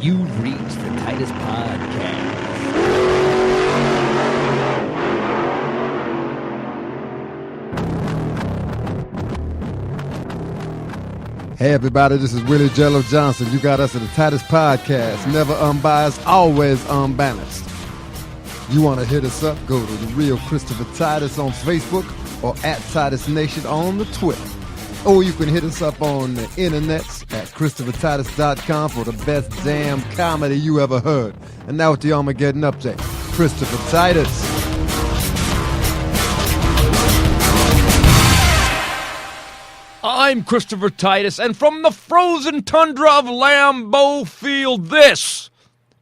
You've reached the Titus Podcast. Hey everybody, this is Willie Jello Johnson. You got us at the Titus Podcast. Never unbiased, always unbalanced. You want to hit us up? Go to The Real Christopher Titus on Facebook or at Titus Nation on the Twitter. Or you can hit us up on the internets at ChristopherTitus.com for the best damn comedy you ever heard. And now with the Armageddon Update, Christopher Titus. I'm Christopher Titus, and from the frozen tundra of Lambeau Field, this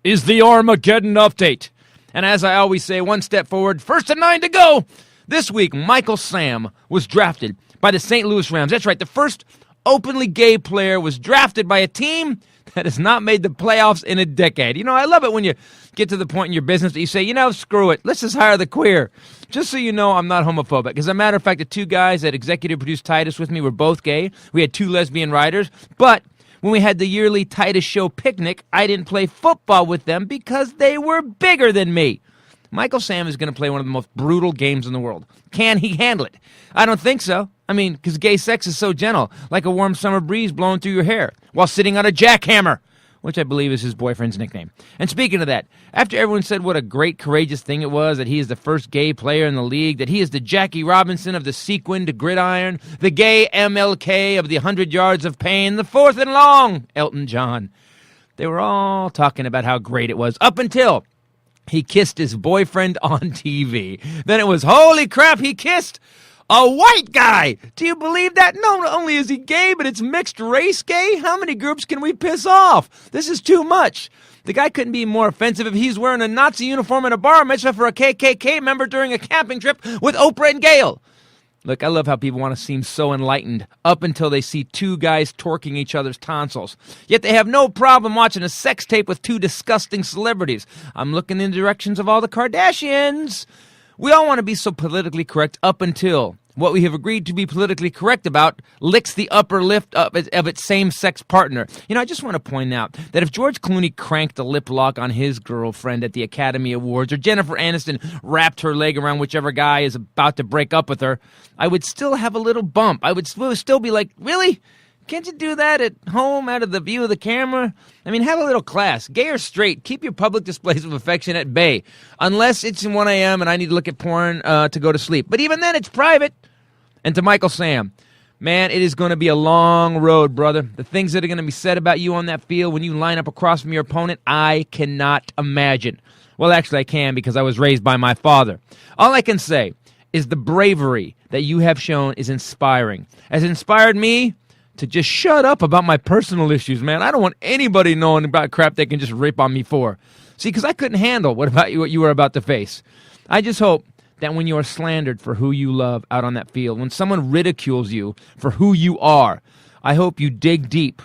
is the Armageddon Update. And as I always say, one step forward, first and 9 to go. This week, Michael Sam was drafted by the St. Louis Rams. That's right, the first openly gay player was drafted by a team that has not made the playoffs in a decade. You know, I love it when you get to the point in your business that you say, you know, screw it, let's just hire the queer. Just so you know, I'm not homophobic. As a matter of fact, the two guys that executive produced Titus with me were both gay. We had two lesbian writers, but when we had the yearly Titus Show picnic, I didn't play football with them because they were bigger than me. Michael Sam is going to play one of the most brutal games in the world. Can he handle it? I don't think so. I mean, because gay sex is so gentle, like a warm summer breeze blowing through your hair while sitting on a jackhammer, which I believe is his boyfriend's nickname. And speaking of that, after everyone said what a great, courageous thing it was that he is the first gay player in the league, that he is the Jackie Robinson of the sequined gridiron, the gay MLK of the 100 yards of pain, the fourth and long, Elton John, they were all talking about how great it was up until he kissed his boyfriend on TV. Then it was, holy crap, he kissed a white guy. Do you believe that? Not only is he gay, but it's mixed race gay. How many groups can we piss off? This is too much. The guy couldn't be more offensive if he's wearing a Nazi uniform at a bar mitzvah for a KKK member during a camping trip with Oprah and Gayle. Look, I love how people want to seem so enlightened up until they see two guys torquing each other's tonsils. Yet they have no problem watching a sex tape with two disgusting celebrities. I'm looking in the directions of all the Kardashians. We all want to be so politically correct up until what we have agreed to be politically correct about licks the upper lip of its same-sex partner. You know, I just want to point out that if George Clooney cranked a lip lock on his girlfriend at the Academy Awards, or Jennifer Aniston wrapped her leg around whichever guy is about to break up with her, I would still have a little bump. I would still be like, really? Can't you do that at home out of the view of the camera? I mean, have a little class. Gay or straight, keep your public displays of affection at bay. Unless it's 1 a.m. and I need to look at porn to go to sleep. But even then, it's private. And to Michael Sam, man, it is going to be a long road, brother. The things that are going to be said about you on that field when you line up across from your opponent, I cannot imagine. Well, actually, I can because I was raised by my father. All I can say is the bravery that you have shown is inspiring. Has inspired me to just shut up about my personal issues, man. I don't want anybody knowing about crap they can just rip on me for. See, because I couldn't handle what you were about to face. I just hope that when you are slandered for who you love out on that field, when someone ridicules you for who you are, I hope you dig deep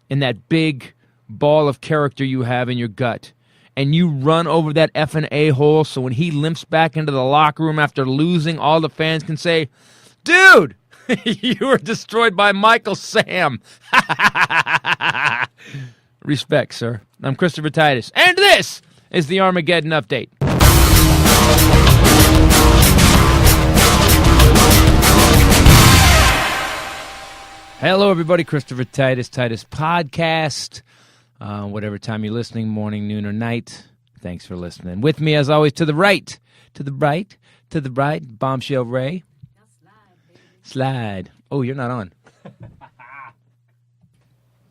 in that big ball of character you have in your gut, and you run over that effing a-hole so when he limps back into the locker room after losing, all the fans can say, dude, you were destroyed by Michael Sam. Respect, sir. I'm Christopher Titus, and this is the Armageddon Update. Hello, everybody. Christopher Titus, Titus Podcast. Whatever time you're listening, morning, noon, or night, thanks for listening. With me, as always, to the right, Bombshell Rae. Slide. Oh, you're not on.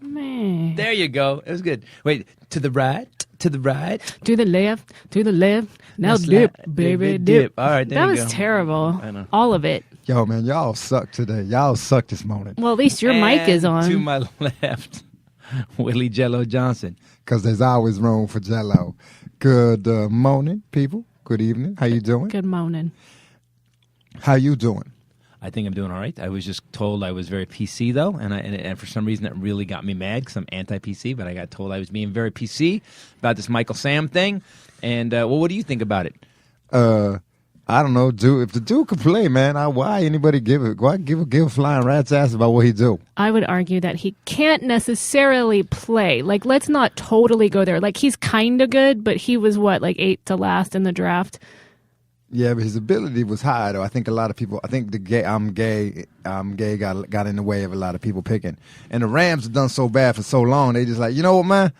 Man. There you go. It was good. Wait, to the right. To the left. Now dip, baby, dip. All right, there that you was go. terrible. I know. All of it. Yo, man, y'all suck today. Y'all suck this morning. Well, at least your mic is And on. to my left, Willie Jello Johnson. Because there's always room for Jello. Good morning, people. Good evening. How you doing? Good morning. How you doing? I think I'm doing all right. I was just told I was very PC, though, and for some reason that really got me mad because I'm anti-PC, but I got told I was being very PC about this Michael Sam thing. And, well, what do you think about it? I don't know, if the dude could play, man, why anybody give a flying rat's ass about what he do? I would argue that he can't necessarily play. Like, let's not totally go there. Like, he's kind of good, but he was what, like 8th to last in the draft. Yeah, but his ability was high, though. I think a lot of people. I think I'm gay got in the way of a lot of people picking. And the Rams have done so bad for so long. They just like, you know what, man?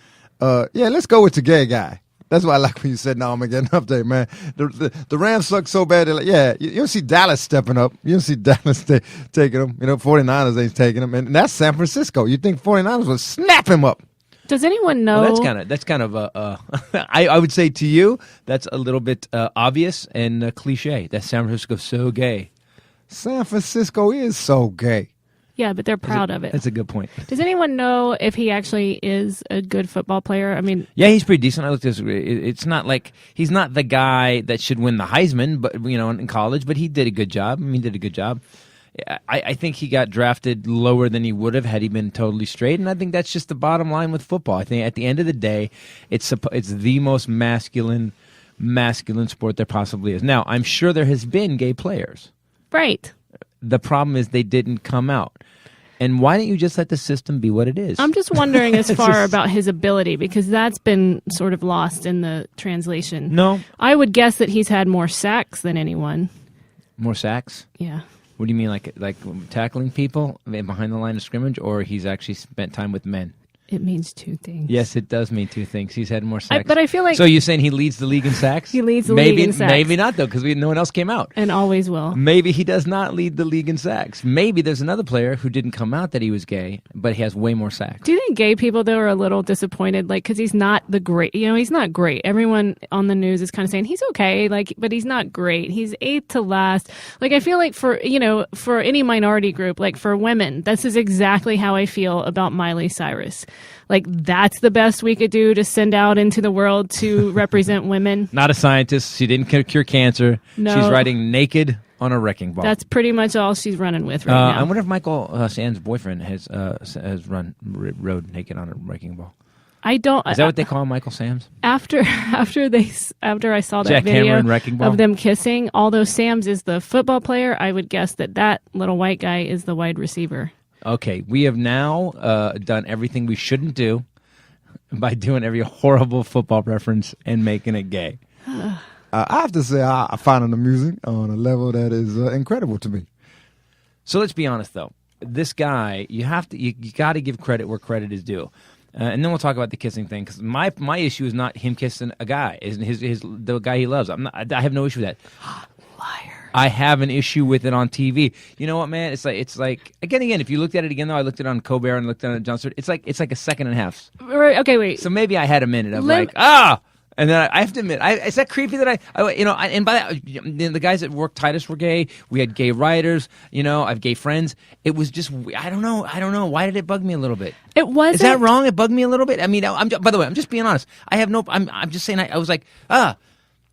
Yeah, let's go with the gay guy. That's why I like when you said, "No, I'm gonna get an update, man." The Rams suck so bad. They're like, yeah, you don't see Dallas stepping up. You don't see Dallas taking them. 49ers ain't taking them, and that's San Francisco. You think 49ers would snap him up? Does anyone know? Well, that's kind of I would say to you that's a little bit obvious and cliche. That San Francisco's so gay. San Francisco is so gay. Yeah, but they're proud of it. That's a good point. Does anyone know if he actually is a good football player? I mean, yeah, he's pretty decent. I looked at this. It's not like he's not the guy that should win the Heisman, but in college. But he did a good job. He did a good job. I think he got drafted lower than he would have had he been totally straight, and I think that's just the bottom line with football. I think at the end of the day, it's the most masculine sport there possibly is. Now, I'm sure there has been gay players. Right. The problem is they didn't come out. And why don't you just let the system be what it is? I'm just wondering as far about his ability, because that's been sort of lost in the translation. No. I would guess that he's had more sacks than anyone. More sacks? Yeah. What do you mean, like tackling people behind the line of scrimmage, or he's actually spent time with men? It means two things. Yes, it does mean two things. He's had more sacks. But I feel like... So you're saying he leads the league in sacks? He leads the league in sacks. Maybe not, though, because no one else came out. And always will. Maybe he does not lead the league in sacks. Maybe there's another player who didn't come out that he was gay, but he has way more sacks. Do you think gay people, though, are a little disappointed? Like, because he's not the great... he's not great. Everyone on the news is kind of saying he's okay, but he's not great. He's 8th to last. Like, I feel like for any minority group, like for women, this is exactly how I feel about Miley Cyrus. Like, that's the best we could do to send out into the world to represent women. Not a scientist. She didn't cure cancer. No. She's riding naked on a wrecking ball. That's pretty much all she's running with right now. I wonder if Michael Sam's boyfriend has rode naked on a wrecking ball. I don't. Is that what they call Michael Sam's? After I saw that Jack video Cameron wrecking ball? of them kissing, although Sam's is the football player, I would guess that little white guy is the wide receiver. Okay, we have now done everything we shouldn't do by doing every horrible football reference and making it gay. I have to say I find it amusing on a level that is incredible to me. So let's be honest, though. This guy, you got to give credit where credit is due. And then we'll talk about the kissing thing, because my issue is not him kissing a guy, is the guy he loves. I have no issue with that. Liar. I have an issue with it on TV. You know what, man? It's like again. If you looked at it again, though, I looked at it on Colbert and looked at it on Jon Stewart. It's like a second and a half. Right, okay, wait. So maybe I had a minute of and then I have to admit, is that creepy that and by that, the guys that worked Titus were gay. We had gay writers. I have gay friends. It was just, I don't know. Why did it bug me a little bit? It wasn't. Is that wrong? It bugged me a little bit. I mean, by the way, I'm just being honest. I'm just saying. I was like,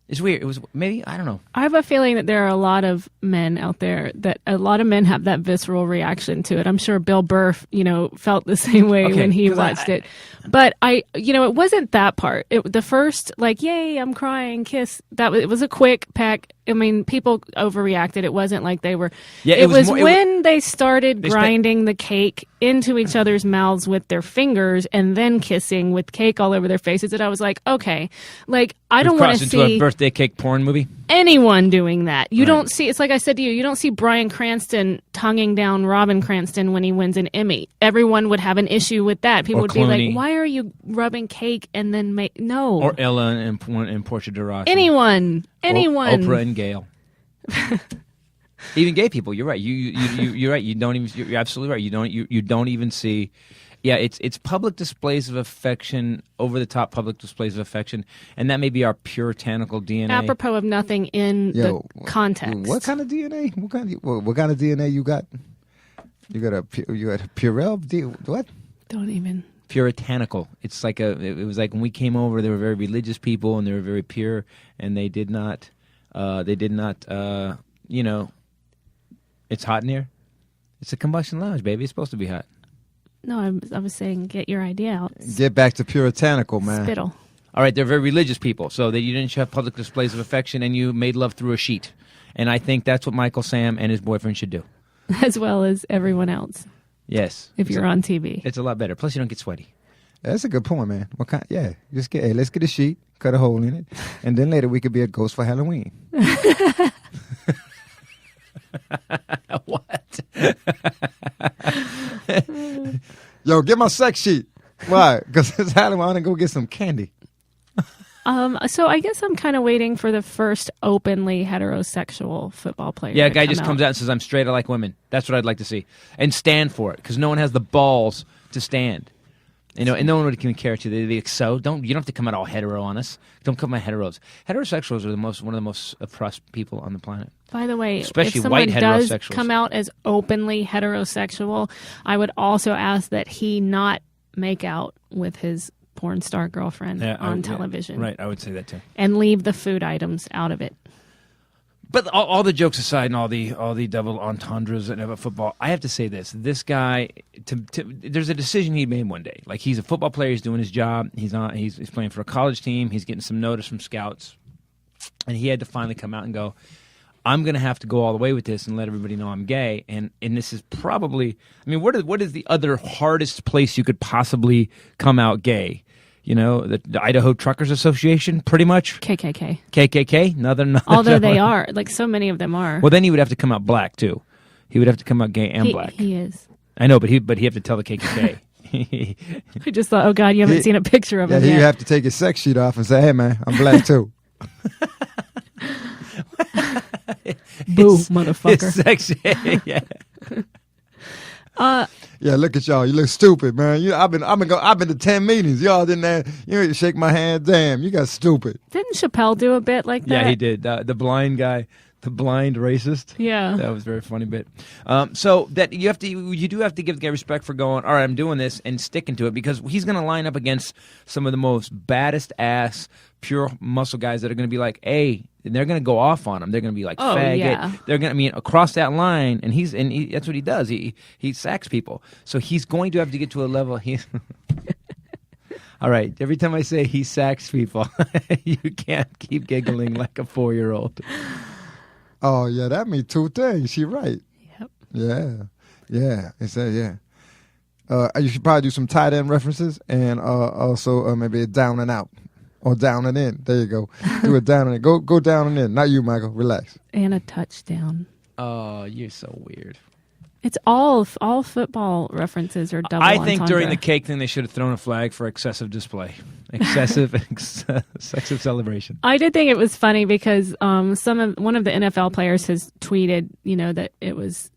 it's weird. It was maybe, I don't know. I have a feeling that there are a lot of men out there that a lot of men have that visceral reaction to it. I'm sure Bill Burr, felt the same way when he watched it. But it wasn't that part. The first, yay, I'm crying, kiss. It was a quick peck. I mean, people overreacted. It wasn't like they were. Yeah, it was when they started grinding the cake into each other's mouths with their fingers and then kissing with cake all over their faces that I was like, okay, I don't want to see into a birthday cake porn movie. Anyone doing that. You don't see. It's like I said to you. You don't see Bryan Cranston tonguing down Robin Cranston when he wins an Emmy. Everyone would have an issue with that. People would be like, "Why are you rubbing cake and then make no?" Or Ella and Portia de Rossi. Anyone. Oprah and Gail. Even gay people. You're right. You're right. You're absolutely right. You don't even see. Yeah, it's public displays of affection, over the top public displays of affection, and that may be our puritanical DNA. Apropos of nothing in the context. What kind of DNA? What kind of DNA you got? You got a Purell? What? Don't even. Puritanical. It's like it was like when we came over, they were very religious people and they were very pure, and they did not. It's hot in here. It's a Combustion Lounge, baby. It's supposed to be hot. No, I was saying get your idea out. Get back to puritanical, man. Spittle. All right, they're very religious people, so that you didn't have public displays of affection and you made love through a sheet. And I think that's what Michael Sam and his boyfriend should do. As well as everyone else. Yes. If you're on TV. It's a lot better. Plus, you don't get sweaty. That's a good point, man. What kind? Yeah, just let's get a sheet, cut a hole in it, and then later we could be a ghost for Halloween. What? Yo, get my sex sheet. Why? Because it's Halloween. I want to go get some candy. So I guess I'm kind of waiting for the first openly heterosexual football player. Yeah, a guy just comes out and says, I'm straight, I like women. That's what I'd like to see. And stand for it, because no one has the balls to stand. You know, and no one would even care to. They'd be like, you don't have to come out all hetero on us. Don't come out heteros. Heterosexuals are one of the most oppressed people on the planet. By the way, especially if someone white does heterosexuals come out as openly heterosexual, I would also ask that he not make out with his porn star girlfriend on television. Right, I would say that too. And leave the food items out of it. But all the jokes aside and all the double entendres about football, I have to say this guy, there's a decision he made one day. Like, he's a football player, he's doing his job, he's playing for a college team, he's getting some notice from scouts, and he had to finally come out and go, I'm going to have to go all the way with this and let everybody know I'm gay. And this is probably, I mean, what is the other hardest place you could possibly come out gay? You know, the Idaho Truckers Association, pretty much. KKK. KKK? Another Although they are, like so many of them are. Well, then he would have to come out black, too. He would have to come out gay and black. He is. I know, but he'd have to tell the KKK. I just thought, oh, God, you haven't seen a picture of him yet. You have to take his sex sheet off and say, hey, man, I'm black, too. Boo, motherfucker. Yeah. Yeah, look at y'all. You look stupid, man. I've been to 10 meetings. Y'all didn't. You didn't shake my hand. Damn, you got stupid. Didn't Chappelle do a bit like that? Yeah, he did. The blind guy, the blind racist. Yeah, that was a very funny bit. So that you do have to give the guy respect for going, all right, I'm doing this and sticking to it, because he's going to line up against some of the most baddest ass pure muscle guys that are going to be like, hey. And they're going to go off on him. They're going to be like, faggot. Yeah. They're going to, across that line, and that's what he does. He sacks people. So he's going to have to get to a level. All right. Every time I say he sacks people, you can't keep giggling like a 4-year-old. Oh, yeah, that means two things. She's right. Yep. Yeah. It says, yeah. You should probably do some tight end references, and also maybe a down and out. Or down and in. There you go. Do it down and in. Go down and in. Not you, Michael. Relax. And a touchdown. Oh, you're so weird. It's all football references are double I think entendre. during the cake thing, they should have thrown a flag for excessive display. Excessive celebration. I did think it was funny because one of the NFL players has tweeted, that it was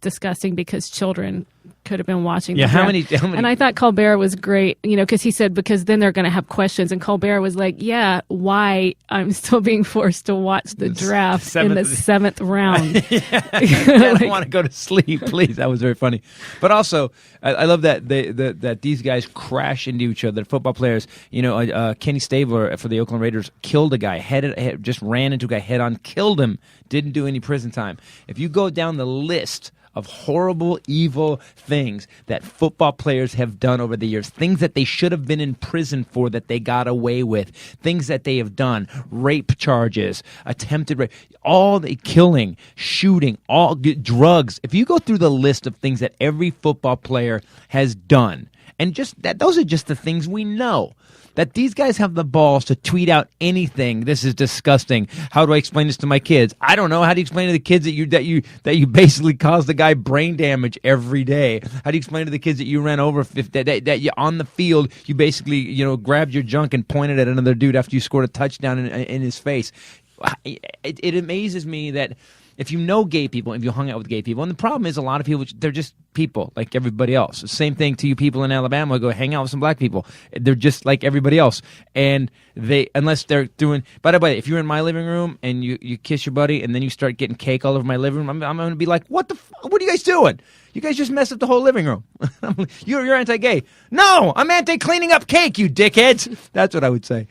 disgusting because children could have been watching. Yeah, how many? And I thought Colbert was great, because he said, because then they're going to have questions. And Colbert was like, yeah, why I'm still being forced to watch the draft in the 7th round. I don't want to go to sleep, please. That was very funny. But also, I love that that these guys crash into each other. Football players, Kenny Stabler for the Oakland Raiders killed a guy, just ran into a guy head on, killed him, didn't do any prison time. If you go down the list of horrible, evil things that football players have done over the years, things that they should have been in prison for that they got away with, things that they have done, rape charges, attempted rape, all the killing, shooting, all drugs. If you go through the list of things that every football player has done, and just that, those are just the things we know. That these guys have the balls to tweet out anything. This is disgusting. How do I explain this to my kids? I don't know. How do you explain to the kids that you basically caused the guy brain damage every day? How do you explain to the kids that you ran over that you on the field you basically grabbed your junk and pointed at another dude after you scored a touchdown in his face? It amazes me that if you know gay people, if you hung out with gay people, and the problem is a lot of people, they're just people like everybody else. Same thing to you people in Alabama, go hang out with some black people. They're just like everybody else. And unless they're doing, by the way, if you're in my living room and you kiss your buddy and then you start getting cake all over my living room, I'm going to be like, what are you guys doing? You guys just messed up the whole living room. You're anti-gay. No, I'm anti-cleaning up cake, you dickheads. That's what I would say.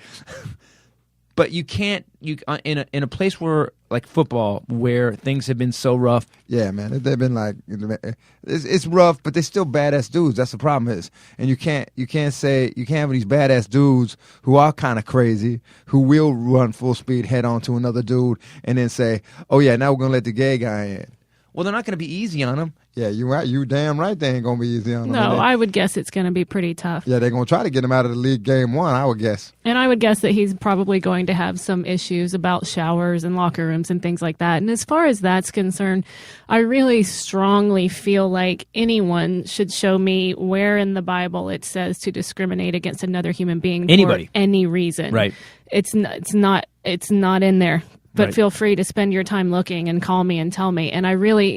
But you can't in a place where like football where things have been so rough. Yeah, man, they've been like it's rough, but they're still badass dudes. That's the problem is, and you can't have these badass dudes who are kind of crazy who will run full speed head on to another dude and then say, "Oh yeah, now we're gonna let the gay guy in." Well, they're not going to be easy on him. Yeah, you're right. You damn right they ain't going to be easy on them. No, I would guess it's going to be pretty tough. Yeah, they're going to try to get him out of the league game one, I would guess. And I would guess that he's probably going to have some issues about showers and locker rooms and things like that. And as far as that's concerned, I really strongly feel like anyone should show me where in the Bible it says to discriminate against another human being Anybody. for any reason. Right. It's not in there. But Right. feel free to spend your time looking and call me and tell me. And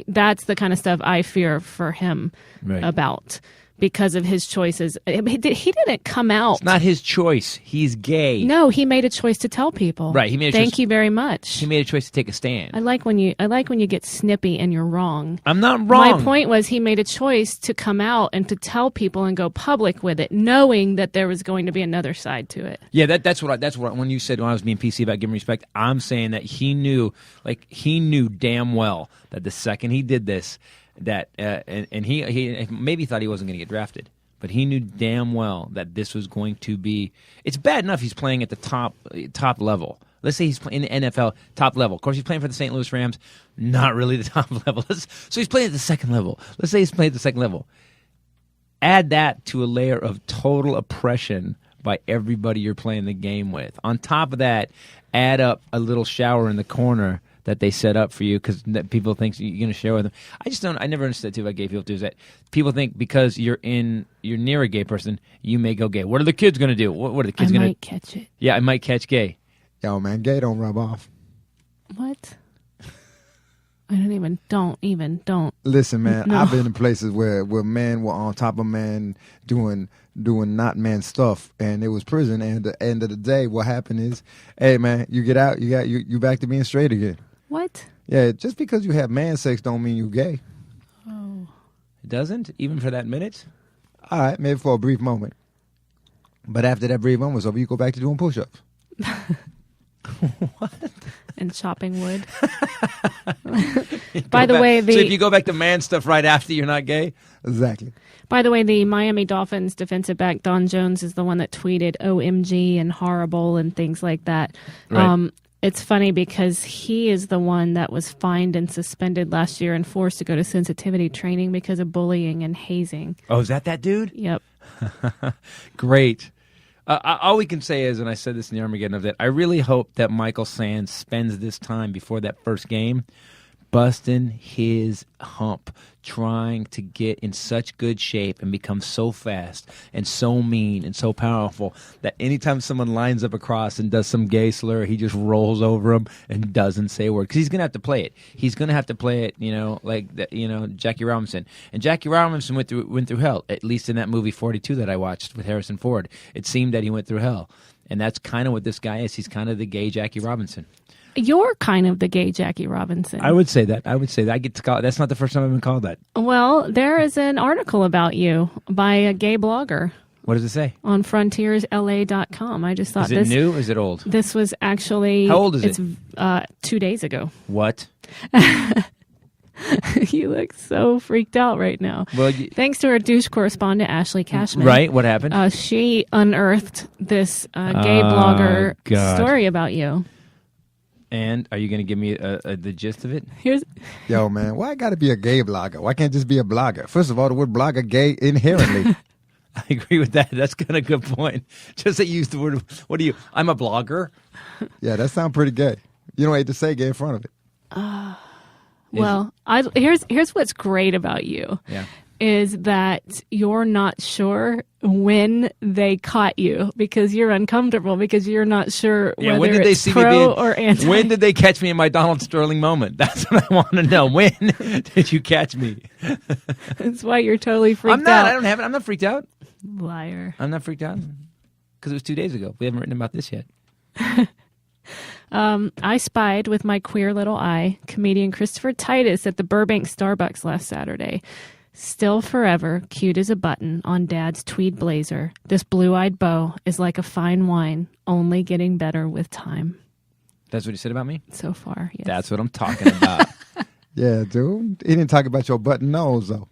that's the kind of stuff I fear for him about because of his choices. He didn't come out. It's not his choice. He's gay. No, he made a choice to tell people. Right. He made a Thank choice. you very much. He made a choice to take a stand. I like when you get snippy and you're wrong. I'm not wrong. My point was he made a choice to come out and to tell people and go public with it, knowing that there was going to be another side to it. Yeah, that's what when you said when I was being PC about giving respect, I'm saying that he knew damn well that the second he did this, that and he maybe thought he wasn't going to get drafted, but he knew damn well that this was going to be. It's bad enough he's playing at the top level. Let's say he's playing in the NFL top level. Of course, he's playing for the St. Louis Rams, not really the top level. So he's playing at the second level. Let's say he's playing at the second level. Add that to a layer of total oppression by everybody you're playing the game with. On top of that, add up a little shower in the corner that they set up for you because people think you're going to share with them. I never understood too about gay people too, is that people think because you're near a gay person, you may go gay. What are the kids going to do? What are the kids going to? I might catch it. Yeah, I might catch gay. Yo, man, gay don't rub off. What? Don't even. Listen, man, No. I've been in places where men were on top of men doing not man stuff, and it was prison. And at the end of the day, what happened is, hey, man, you get out, you back to being straight again. What? Yeah, just because you have man sex don't mean you gay. Oh. It doesn't, even for that minute. All right, maybe for a brief moment. But after that brief moment was over, you go back to doing push-ups. What? And chopping wood. By the way, so if you go back to man stuff right after, you're not gay? Exactly. By the way, the Miami Dolphins defensive back Don Jones is the one that tweeted OMG and horrible and things like that. Right. It's funny because he is the one that was fined and suspended last year and forced to go to sensitivity training because of bullying and hazing. Oh, is that dude? Yep. Great. All we can say is, and I said this in the Armageddon of that, I really hope that Michael Sands spends this time before that first game busting his hump, trying to get in such good shape and become so fast and so mean and so powerful that anytime someone lines up across and does some gay slur, he just rolls over him and doesn't say a word. Because he's going to have to play it. He's going to have to play it, like Jackie Robinson. And Jackie Robinson went through hell, at least in that movie 42 that I watched with Harrison Ford. It seemed that he went through hell. And that's kind of what this guy is. He's kind of the gay Jackie Robinson. You're kind of the gay Jackie Robinson. I would say that. I get to call it. That's not the first time I've been called that. Well, there is an article about you by a gay blogger. What does it say? On frontiersla.com. I just thought Is it new or is it old? This was actually... How old is it? It's 2 days ago. What? You look so freaked out right now. Well, thanks to our douche correspondent, Ashley Cashman. Right? What happened? She unearthed this gay blogger story about you. And are you going to give me the gist of it? Yo, man, why got to be a gay blogger? Why can't just be a blogger? First of all, the word blogger gay inherently. I agree with that. That's kind of a good point. Just that you use the word, what are you? I'm a blogger? Yeah, that sounds pretty gay. You don't hate to say gay in front of it. Well, here's what's great about you. Yeah. Is that you're not sure when they caught you because you're uncomfortable because you're not sure whether when did it's they see pro me or anti. When did they catch me in my Donald Sterling moment? That's what I want to know. When did you catch me? That's why you're totally freaked out. I'm not. I don't have it. I'm not freaked out. Liar. I'm not freaked out because it was 2 days ago. We haven't written about this yet. I spied with my queer little eye comedian Christopher Titus at the Burbank Starbucks last Saturday. Still forever, cute as a button on Dad's tweed blazer, this blue-eyed beau is like a fine wine, only getting better with time. That's what he said about me? So far, yes. That's what I'm talking about. Yeah, dude. He didn't talk about your button nose, though.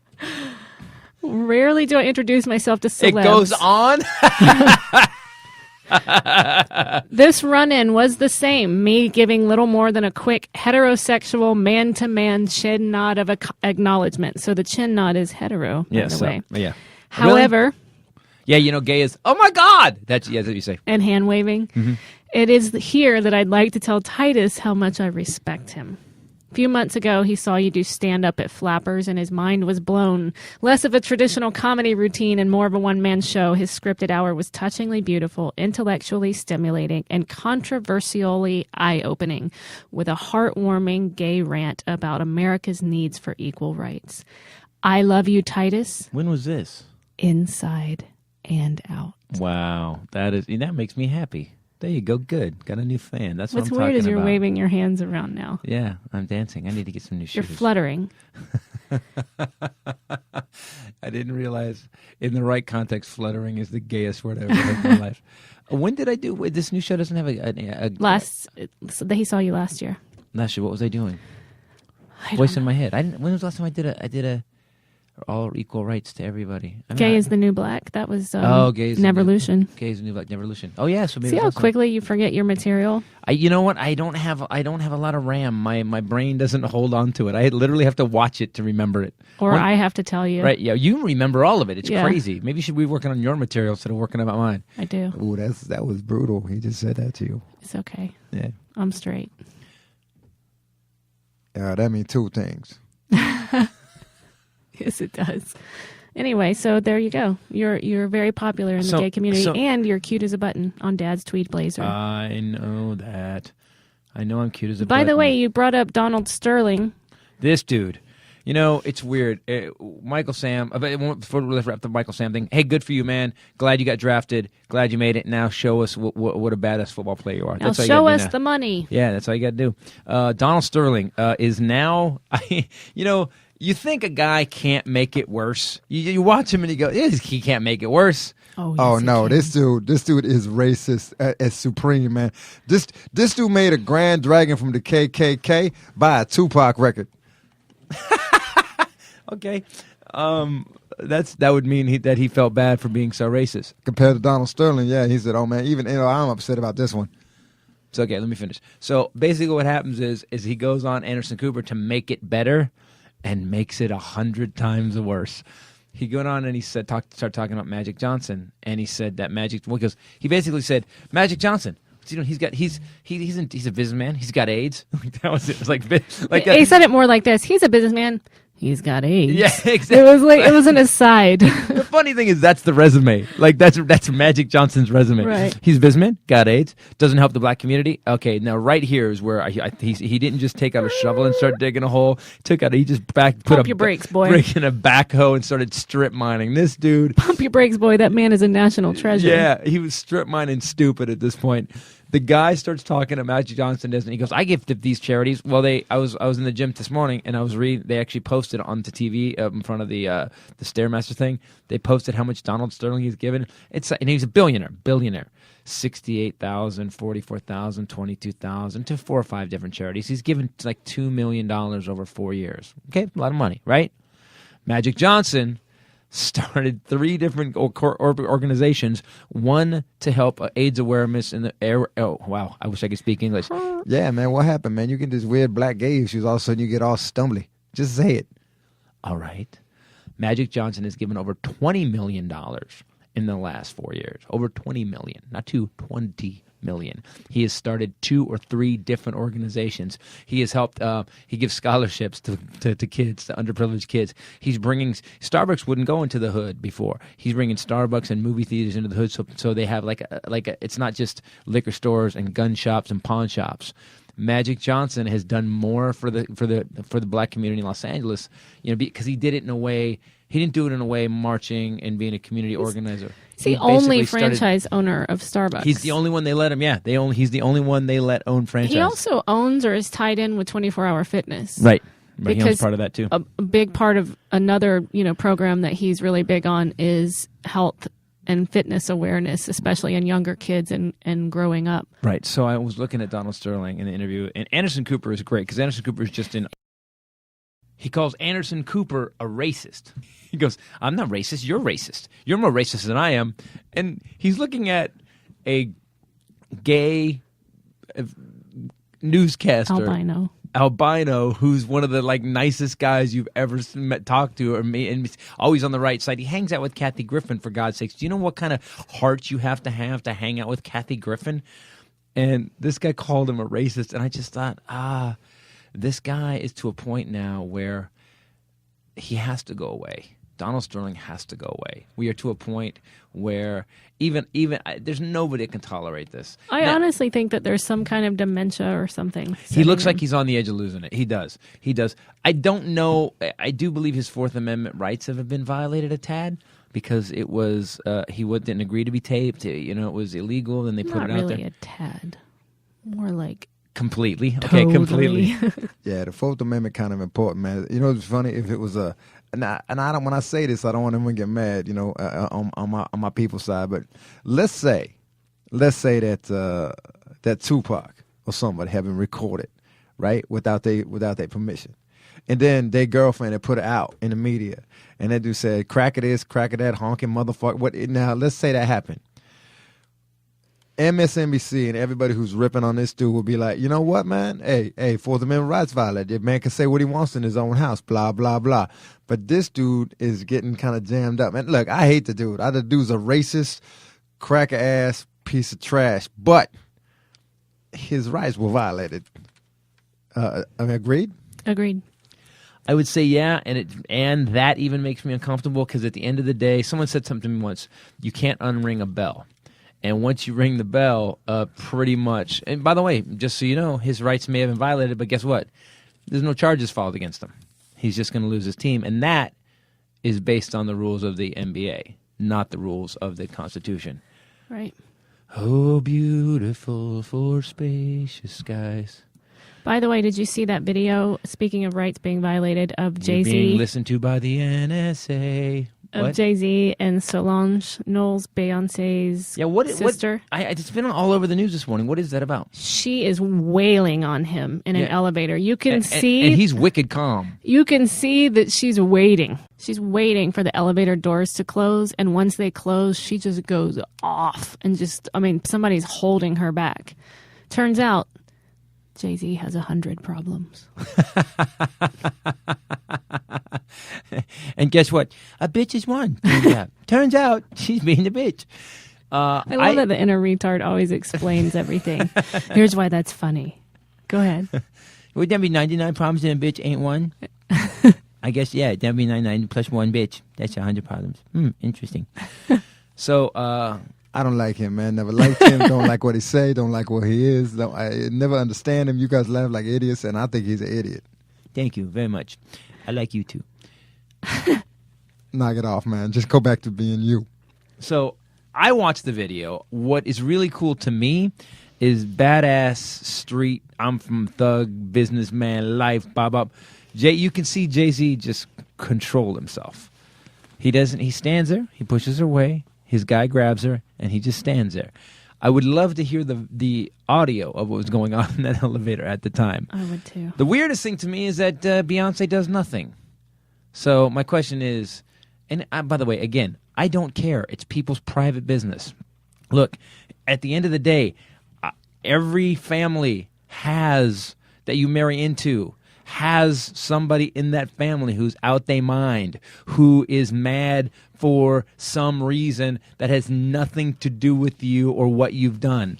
Rarely do I introduce myself to celebs. It goes on? This run-in was the same, me giving little more than a quick heterosexual man-to-man chin nod of acknowledgement. So the chin nod is hetero, by the way. Yeah. However... Really? Yeah, gay is, oh my God! That's what you say. And hand-waving. Mm-hmm. It is here that I'd like to tell Titus how much I respect him. A few months ago, he saw you do stand-up at Flappers, and his mind was blown. Less of a traditional comedy routine and more of a one-man show, his scripted hour was touchingly beautiful, intellectually stimulating, and controversially eye-opening, with a heartwarming gay rant about America's needs for equal rights. I love you, Titus. When was this? Inside and out. Wow, that makes me happy. There you go. Good. Got a new fan. That's what I'm talking about. What's weird is you're waving your hands around now. Yeah, I'm dancing. I need to get some new shoes. You're fluttering. I didn't realize in the right context, fluttering is the gayest word I've ever heard in my life. When did I do? This new show doesn't have he saw you last year. Last year, what was I doing? Voice in my head. When was the last time I did a all equal rights to everybody? Gay is the new black. That was Gay is Neverlution. Gay is the new black. Neverlution. Oh yeah. So maybe see how quickly you forget your material. You know what? I don't have a lot of RAM. My brain doesn't hold on to it. I literally have to watch it to remember it. Or I have to tell you. Right? Yeah. You remember all of it. It's crazy. Maybe you should be working on your material instead of working about mine. I do. Ooh, that was brutal. He just said that to you. It's okay. Yeah. I'm straight. That means two things. Yes, it does. Anyway, so there you go. You're very popular in the gay community, and you're cute as a button on Dad's tweed blazer. I know that. I know I'm cute as a button. By the way, you brought up Donald Sterling. This dude. You know, it's weird. Michael Sam, before we wrap the Michael Sam thing, hey, good for you, man. Glad you got drafted. Glad you made it. Now show us what a badass football player you are. Now show us the money. Yeah, that's all you got to do. Donald Sterling is now, you think a guy can't make it worse. You watch him and you go, he can't make it worse. Oh no, this dude is racist as supreme, man. This dude made a Grand Dragon from the KKK buy a Tupac record. Okay, that would mean that he felt bad for being so racist compared to Donald Sterling. Yeah, he said, "Oh man, even I'm upset about this one." So okay, let me finish. So basically, what happens is he goes on Anderson Cooper to make it better, and makes it 100 times worse. He went on and he said, started talking about Magic Johnson, and he said that because he basically said Magic Johnson. He's a businessman. He's got AIDS. That was it. It was like he said it more like this. He's a businessman. He's got AIDS. Yeah, exactly. It was an aside. The funny thing is that's the resume. Like that's Magic Johnson's resume. Right. He's a businessman, got AIDS, doesn't help the black community. Okay, now right here is where he didn't just take out a shovel and start digging a hole. He just put your brakes, boy. Break in a backhoe and started strip mining. This dude. Pump your brakes, boy. That man is a national treasure. Yeah, he was strip mining stupid at this point. The guy starts talking to Magic Johnson, doesn't he? Goes, I give to these charities. Well, I was in the gym this morning, and I was reading. They actually posted onto TV in front of the Stairmaster thing. They posted how much Donald Sterling he's given. And he's a billionaire. 68,000, 44,000, 22,000 to 4 or 5 different charities. He's given like $2 million over 4 years. Okay, a lot of money, right? Magic Johnson started 3 different organizations, one to help AIDS awareness in the air. Oh, wow. I wish I could speak English. Yeah, man. What happened, man? You get this weird black gay issues. All of a sudden, you get all stumbly. Just say it. All right. Magic Johnson has given over $20 million in the last 4 years. Over $20 million. Not 20 million. He has started 2 or 3 different organizations. He has helped. He gives scholarships to kids, to underprivileged kids. He's bringing Starbucks wouldn't go into the hood before. He's bringing Starbucks and movie theaters into the hood, so they have like a. It's not just liquor stores and gun shops and pawn shops. Magic Johnson has done more for the black community in Los Angeles, because he did it in a way. He didn't do it in a way marching and being a community organizer. He's the only franchise owner of Starbucks. He's the only one they let him. Yeah, he's the only one they let own franchise. He also owns or is tied in with 24-Hour Fitness. Right. He owns part of that too. A big part of another program that he's really big on is health and fitness awareness, especially in younger kids and growing up. Right. So I was looking at Donald Sterling in the interview, and Anderson Cooper is great because Anderson Cooper is just in. He calls Anderson Cooper a racist. He goes, "I'm not racist. You're racist. You're more racist than I am." And he's looking at a gay newscaster, albino, who's one of the nicest guys you've ever talked to, and always on the right side. He hangs out with Kathy Griffin, for God's sakes. Do you know what kind of heart you have to hang out with Kathy Griffin? And this guy called him a racist, and I just thought, this guy is to a point now where he has to go away. Donald Sterling has to go away. We are to a point where even there's nobody that can tolerate this. I honestly think that there's some kind of dementia or something. He looks like he's on the edge of losing it. He does. I don't know. I do believe his Fourth Amendment rights have been violated a tad because it was he didn't agree to be taped. It was illegal, and they put it out there. Not really a tad. More like completely. Totally. Okay, completely. Yeah, the Fourth Amendment kind of important, man. You know, it's funny if it was and I don't. When I say this, I don't want anyone to get mad. On my people's side. But let's say that that Tupac or somebody had been recorded, right, without their permission, and then their girlfriend had put it out in the media, and that dude said, "Crack of this, crack of that, honking motherfucker." What now? Let's say that happened. MSNBC and everybody who's ripping on this dude will be like, you know what, man? Hey, Fourth Amendment rights violated. Man can say what he wants in his own house, blah, blah, blah. But this dude is getting kind of jammed up. And look, I hate the dude. The dude's a racist, cracker-ass piece of trash. But his rights were violated. Agreed? Agreed. I would say yeah, and that even makes me uncomfortable because at the end of the day, someone said something to me once, you can't unring a bell. And once you ring the bell, pretty much, and by the way, just so you know, his rights may have been violated, but guess what? There's no charges filed against him. He's just going to lose his team. And that is based on the rules of the NBA, not the rules of the Constitution. Right. Oh, beautiful for spacious skies. By the way, did you see that video, speaking of rights being violated, of Jay-Z? Being listened to by the NSA. Of Jay-Z and Solange Knowles, Beyonce's sister. It's been all over the news this morning. What is that about? She is wailing on him in an elevator. You can see... And he's wicked calm. You can see that she's waiting. She's waiting for the elevator doors to close, and once they close, she just goes off and somebody's holding her back. Turns out, Jay-Z has 100 problems. And guess what? A bitch is one. Turns out she's being a bitch. I love that the inner retard always explains everything. Here's why that's funny. Go ahead. Would that be 99 problems and a bitch ain't one? I guess, yeah. That'd be 99 plus one bitch. That's 100 problems. Interesting. So, I don't like him, man. Never liked him. Don't like what he say. Don't like what he is. I never understand him. You guys laugh like idiots, and I think he's an idiot. Thank you very much. I like you too. Knock it off, man. Just go back to being you. So I watched the video. What is really cool to me is badass street. I'm from thug businessman life. Bob. You can see Jay-Z just control himself. He doesn't. He stands there. He pushes her away. His guy grabs her, and he just stands there. I would love to hear the audio of what was going on in that elevator at the time. I would too. The weirdest thing to me is that Beyonce does nothing. So my question is, and by the way, again, I don't care. It's people's private business. Look, at the end of the day, every family that you marry into has somebody in that family who's out their mind, who is mad for some reason that has nothing to do with you or what you've done.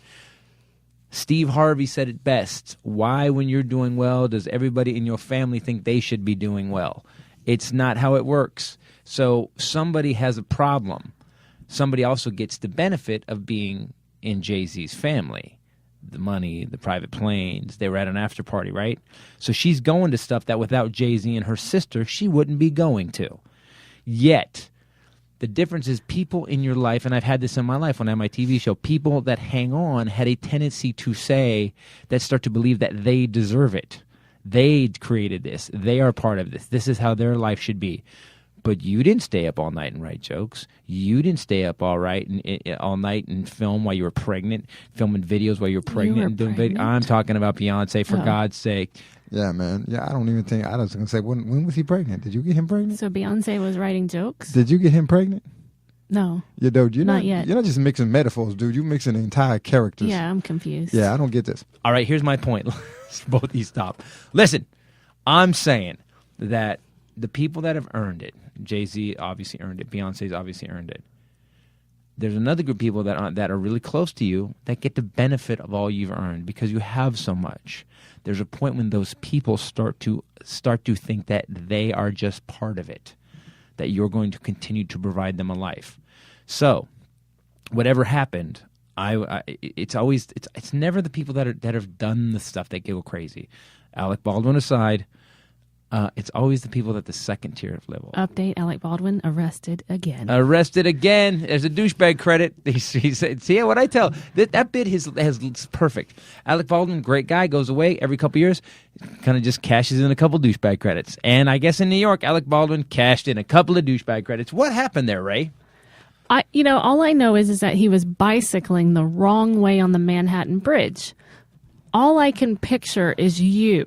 Steve Harvey said it best. Why, when you're doing well, does everybody in your family think they should be doing well? It's not how it works. So somebody has a problem. Somebody also gets the benefit of being in Jay-Z's family. The money, the private planes, they were at an after party, right? So she's going to stuff that without Jay-Z and her sister, she wouldn't be going to. Yet, the difference is people in your life, and I've had this in my life when I had my TV show, people that hang on had a tendency to start to believe that they deserve it. They created this. They are part of this. This is how their life should be. But you didn't stay up all night and write jokes. You didn't stay up all night and film while you were pregnant, filming videos while you were pregnant and doing videos. I'm talking about Beyonce, for God's sake. Yeah, man. Yeah, I don't even think. I was going to say, when was he pregnant? Did you get him pregnant? So Beyonce was writing jokes? Did you get him pregnant? No. You're not yet. You're not just mixing metaphors, dude. You're mixing the entire characters. Yeah, I'm confused. Yeah, I don't get this. All right, here's my point. Both these stop. Listen, I'm saying that the people that have earned it, Jay-Z obviously earned it, Beyonce's obviously earned it. There's another group of people that are really close to you that get the benefit of all you've earned because you have so much. There's a point when those people start to think that they are just part of it, that you're going to continue to provide them a life. So, whatever happened, it's never the people that have done the stuff that go crazy. Alec Baldwin aside, it's always the people at the second tier of level. Update: Alec Baldwin arrested again. Arrested again. There's a douchebag credit. He said, see what I tell. That bit has perfect. Alec Baldwin, great guy, goes away every couple years, kind of just cashes in a couple douchebag credits. And I guess in New York, Alec Baldwin cashed in a couple of douchebag credits. What happened there, Ray? All I know is that he was bicycling the wrong way on the Manhattan Bridge. All I can picture is you.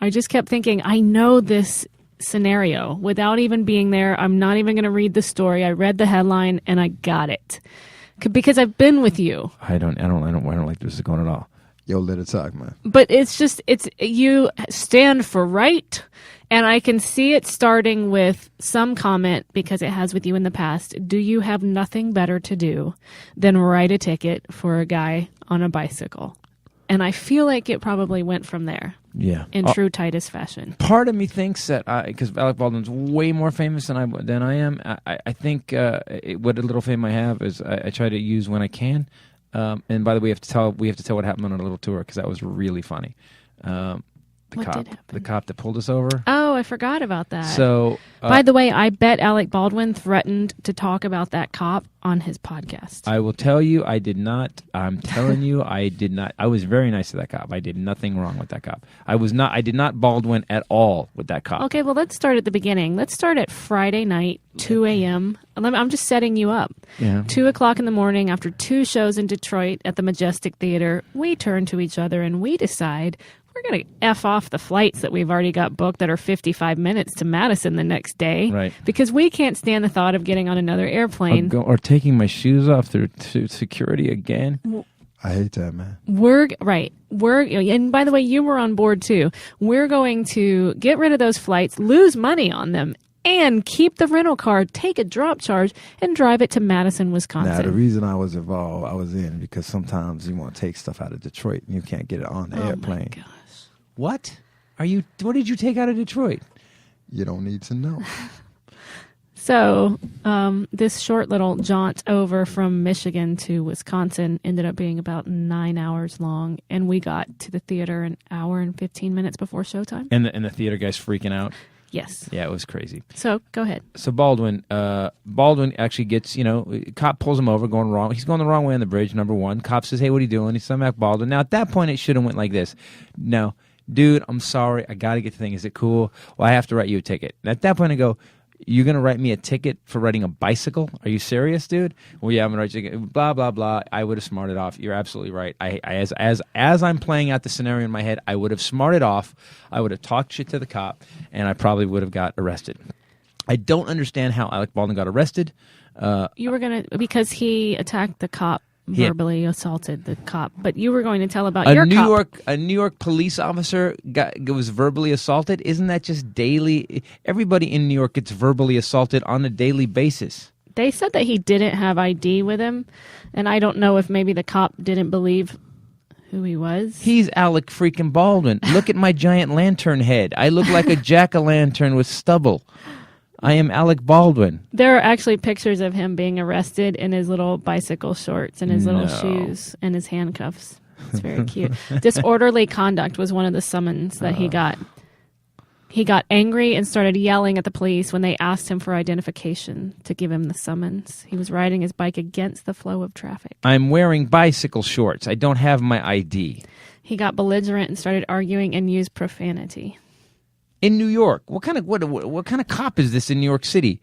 I just kept thinking, I know this scenario without even being there. I'm not even going to read the story. I read the headline and I got it because I've been with you. I don't like this is going at all. Yo, let it talk, man. But it's you stand for right. And I can see it starting with some comment, because it has with you in the past. Do you have nothing better to do than write a ticket for a guy on a bicycle? And I feel like it probably went from there. Yeah. In true Titus fashion. Part of me thinks that, because Alec Baldwin's way more famous than I am, I think what a little fame I have is I try to use when I can. And by the way, we have to tell what happened on our little tour, because that was really funny. What did happen? The cop that pulled us over. Oh, I forgot about that. So, by the way, I bet Alec Baldwin threatened to talk about that cop on his podcast. I will tell you, I did not. I'm telling you, I did not. I was very nice to that cop. I did nothing wrong with that cop. I did not Baldwin at all with that cop. Okay, well, let's start at the beginning. Let's start at Friday night, 2 a.m. I'm just setting you up. Yeah. 2 o'clock in the morning, after 2 shows in Detroit at the Majestic Theater, we turn to each other and we decide we're going to F off the flights that we've already got booked that are 55 minutes to Madison the next day. Right. Because we can't stand the thought of getting on another airplane. Or taking my shoes off through security again. I hate that, man. And by the way, you were on board too. We're going to get rid of those flights, lose money on them, and keep the rental car, take a drop charge, and drive it to Madison, Wisconsin. Now, the reason I was involved, I was in because sometimes you want to take stuff out of Detroit and you can't get it on the airplane. Oh, my gosh. What did you take out of Detroit? You don't need to know. So this short little jaunt over from Michigan to Wisconsin ended up being about 9 hours long, and we got to the theater an hour and 15 minutes before showtime. And the theater guy's freaking out. Yes. Yeah, it was crazy. So go ahead. So Baldwin actually gets, cop pulls him over going wrong. He's going the wrong way on the bridge, number one. Cop says, hey, what are you doing? He's Mac Baldwin. Now, at that point, it should have went like this. No, dude, I'm sorry. I got to get the thing. Is it cool? Well, I have to write you a ticket. And at that point, I go, you're going to write me a ticket for riding a bicycle? Are you serious, dude? Well, yeah, I'm going to write you a ticket. Blah, blah, blah. I would have smarted off. You're absolutely right. As I'm playing out the scenario in my head, I would have smarted off. I would have talked shit to the cop, and I probably would have got arrested. I don't understand how Alec Baldwin got arrested. Because he attacked the cop. Verbally assaulted the cop, but you were going to tell about a New York police officer was verbally assaulted. Isn't that just daily? Everybody in New York gets verbally assaulted on a daily basis. They said that he didn't have ID with him, and I don't know if maybe the cop didn't believe who he was. He's Alec freaking Baldwin. Look at my giant lantern head. I look like a jack-o'-lantern with stubble. I am Alec Baldwin. There are actually pictures of him being arrested in his little bicycle shorts and his little shoes and his handcuffs. It's very cute. Disorderly conduct was one of the summons that he got. He got angry and started yelling at the police when they asked him for identification to give him the summons. He was riding his bike against the flow of traffic. I'm wearing bicycle shorts. I don't have my ID. He got belligerent and started arguing and used profanity. in New York. What kind of cop is this in New York City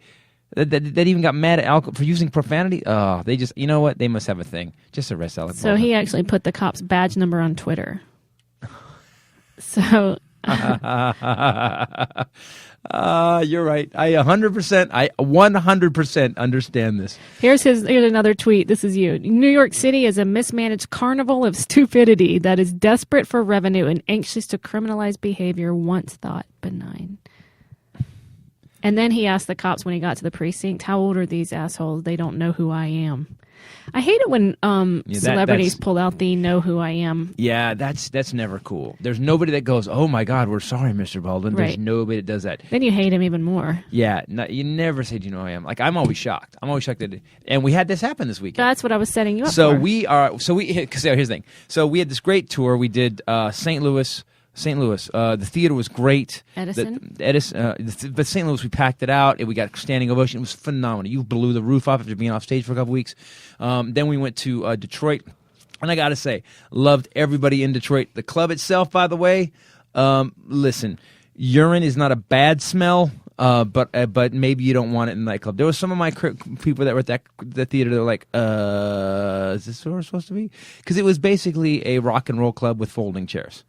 that even got mad at alcohol for using profanity? Oh, they just, you know what? They must have a thing. Just arrest Alec Baldwin. So he actually put the cop's badge number on Twitter. So you're right. I 100% understand this. Here's another tweet. This is you. New York City is a mismanaged carnival of stupidity that is desperate for revenue and anxious to criminalize behavior once thought benign. And then he asked the cops when he got to the precinct, how old are these assholes? They don't know who I am. I hate it when celebrities pull out the know who I am. Yeah, that's never cool. There's nobody that goes, oh my God, we're sorry, Mr. Baldwin. Right. There's nobody that does that. Then you hate him even more. Yeah, you never say, do you know who I am? Like, I'm always shocked. And we had this happen this weekend. That's what I was setting you up so for. Because here's the thing. So we had this great tour. We did St. Louis. The theater was great. Edison? But St. Louis, we packed it out. We got standing ovation. It was phenomenal. You blew the roof off after being off stage for a couple weeks. Then we went to Detroit. And I got to say, loved everybody in Detroit. The club itself, by the way, listen, urine is not a bad smell. But maybe you don't want it in the nightclub. There was some of my people that were at the theater that were like, is this where we're supposed to be? Because it was basically a rock and roll club with folding chairs.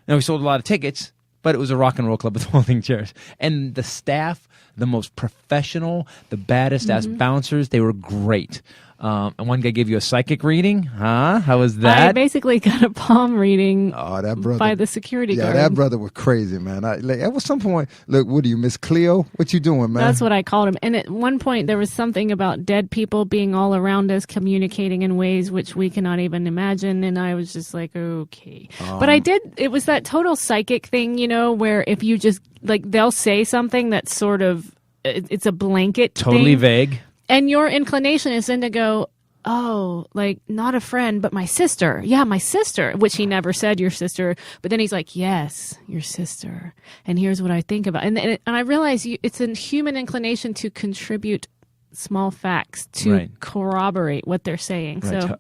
Now, we sold a lot of tickets, but it was a rock and roll club with folding chairs. And the staff, the most professional, the baddest ass bouncers, they were great. And one guy gave you a psychic reading. Huh? How was that? I basically got a palm reading that brother, by the security guard. Yeah, that brother was crazy, man. At some point, look, what are you, Miss Cleo? What you doing, man? That's what I called him. And at one point, there was something about dead people being all around us, communicating in ways which we cannot even imagine. And I was just like, okay. But it was that total psychic thing, where if you just, they'll say something that's sort of, it's a blanket totally thing. Vague. And your inclination is then to go, oh, not a friend, but my sister. Yeah, my sister, which he never said your sister. But then he's like, yes, your sister. And here's what I think about. And I realize it's a human inclination to contribute small facts to corroborate what they're saying. Right. So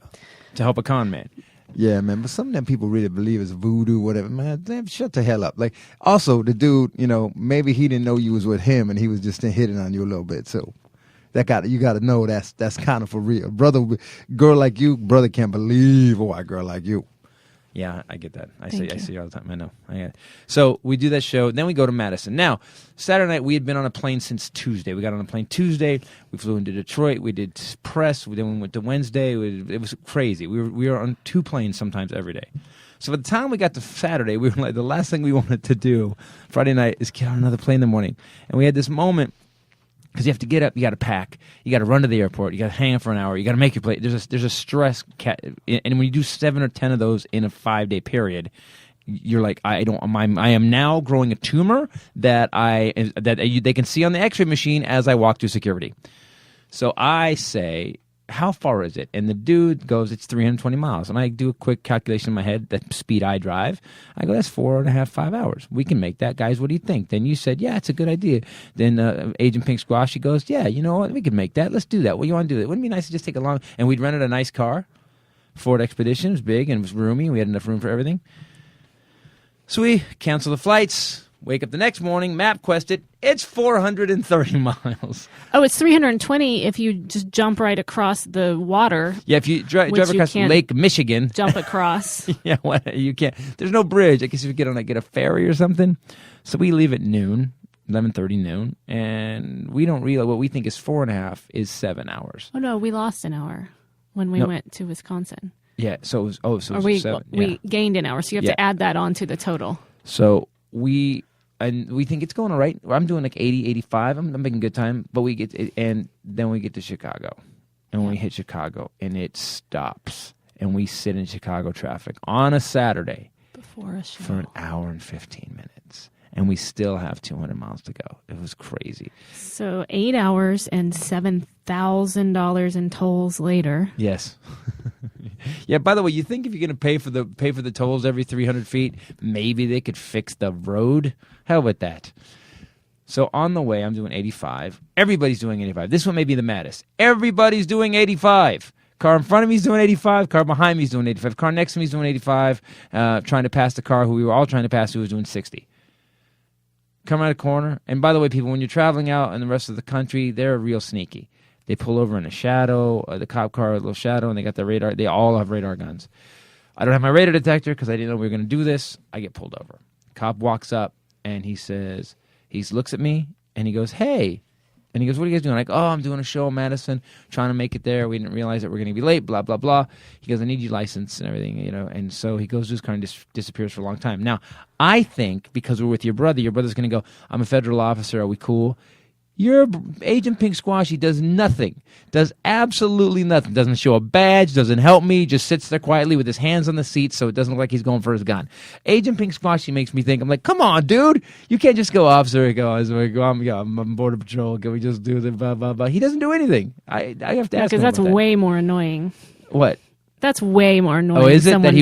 to help a con man. Yeah, man, but some of them people really believe it's voodoo, whatever. Man, damn, shut the hell up. Also, the dude, maybe he didn't know you was with him and he was just hitting on you a little bit, so... you got to know that's kind of for real. Girl like you, brother can't believe a white girl like you. Yeah, I get that. I see all the time. I know. So we do that show. Then we go to Madison. Now, Saturday night, we had been on a plane since Tuesday. We got on a plane Tuesday. We flew into Detroit. We did press. Then we went to Wednesday. It was crazy. We were on 2 planes sometimes every day. So by the time we got to Saturday, we were like, the last thing we wanted to do Friday night is get on another plane in the morning. And we had this moment. Because you have to get up, you got to pack, you got to run to the airport, you got to hang out for an hour, you got to make your plate. There's a stress, and when you do 7 or 10 of those in a 5-day period, you're like, I am now growing a tumor that they can see on the X-ray machine as I walk through security. So I say, how far is it? And the dude goes, it's 320 miles. And I do a quick calculation in my head, the speed I drive. I go, that's 4.5, 5 hours. We can make that. Guys, what do you think? Then you said, yeah, it's a good idea. Then Agent Pink Squash, he goes, yeah, you know what? We can make that. Let's do that. What do you want to do? It wouldn't be nice to just take a long... And we'd rented a nice car, Ford Expedition. It was big and it was roomy. We had enough room for everything. So we canceled the flights. Wake up the next morning, MapQuest it. It's 430 miles. Oh, it's 320 if you just jump right across the water. Yeah, if you drive across Lake Michigan. Jump across. Yeah, you can't. There's no bridge. I guess if you get a ferry or something. So we leave at noon, 11:30 noon, and we don't realize what we think is 4.5 is 7 hours. Oh, no, we lost an hour when we went to Wisconsin. Yeah, so it was, we 7. We gained an hour, so you have to add that on to the total. So we think it's going all right. I'm doing like 80, 85. I'm making good time. But and then we get to Chicago. And when we hit Chicago, and it stops. And we sit in Chicago traffic on a Saturday. Before a show. For an hour and 15 minutes. And we still have 200 miles to go. It was crazy. So 8 hours and $7,000 in tolls later. Yes. Yeah, by the way, you think if you're going to pay for the tolls every 300 feet, maybe they could fix the road? Hell with that. So on the way, I'm doing 85. Everybody's doing 85. This one may be the maddest. Everybody's doing 85. Car in front of me is doing 85. Car behind me is doing 85. Car next to me is doing 85. Trying to pass the car who we were all trying to pass who was doing 60. come out of the corner. And by the way, people, when you're traveling out in the rest of the country, they're real sneaky. They pull over in a shadow, the cop car, a little shadow, and they got their radar. They all have radar guns. I don't have my radar detector because I didn't know we were going to do this. I get pulled over. Cop walks up, and he looks at me, and he goes, hey. And he goes, what are you guys doing? I'm like, I'm doing a show in Madison, trying to make it there. We didn't realize that we're going to be late, blah, blah, blah. He goes, I need your license and everything, And so he goes, just kind of disappears for a long time. Now, I think because we're with your brother's going to go, I'm a federal officer. Are we cool? Your Agent Pink Squashy does nothing. Does absolutely nothing. Doesn't show a badge, doesn't help me, just sits there quietly with his hands on the seat so it doesn't look like he's going for his gun. Agent Pink Squashy makes me think, I'm like, come on, dude. You can't just go, officer. I'm Border Patrol. Can we just do the blah, blah, blah? He doesn't do anything. I have to ask him because that's way more annoying. What? That's way more annoying. Oh, is it that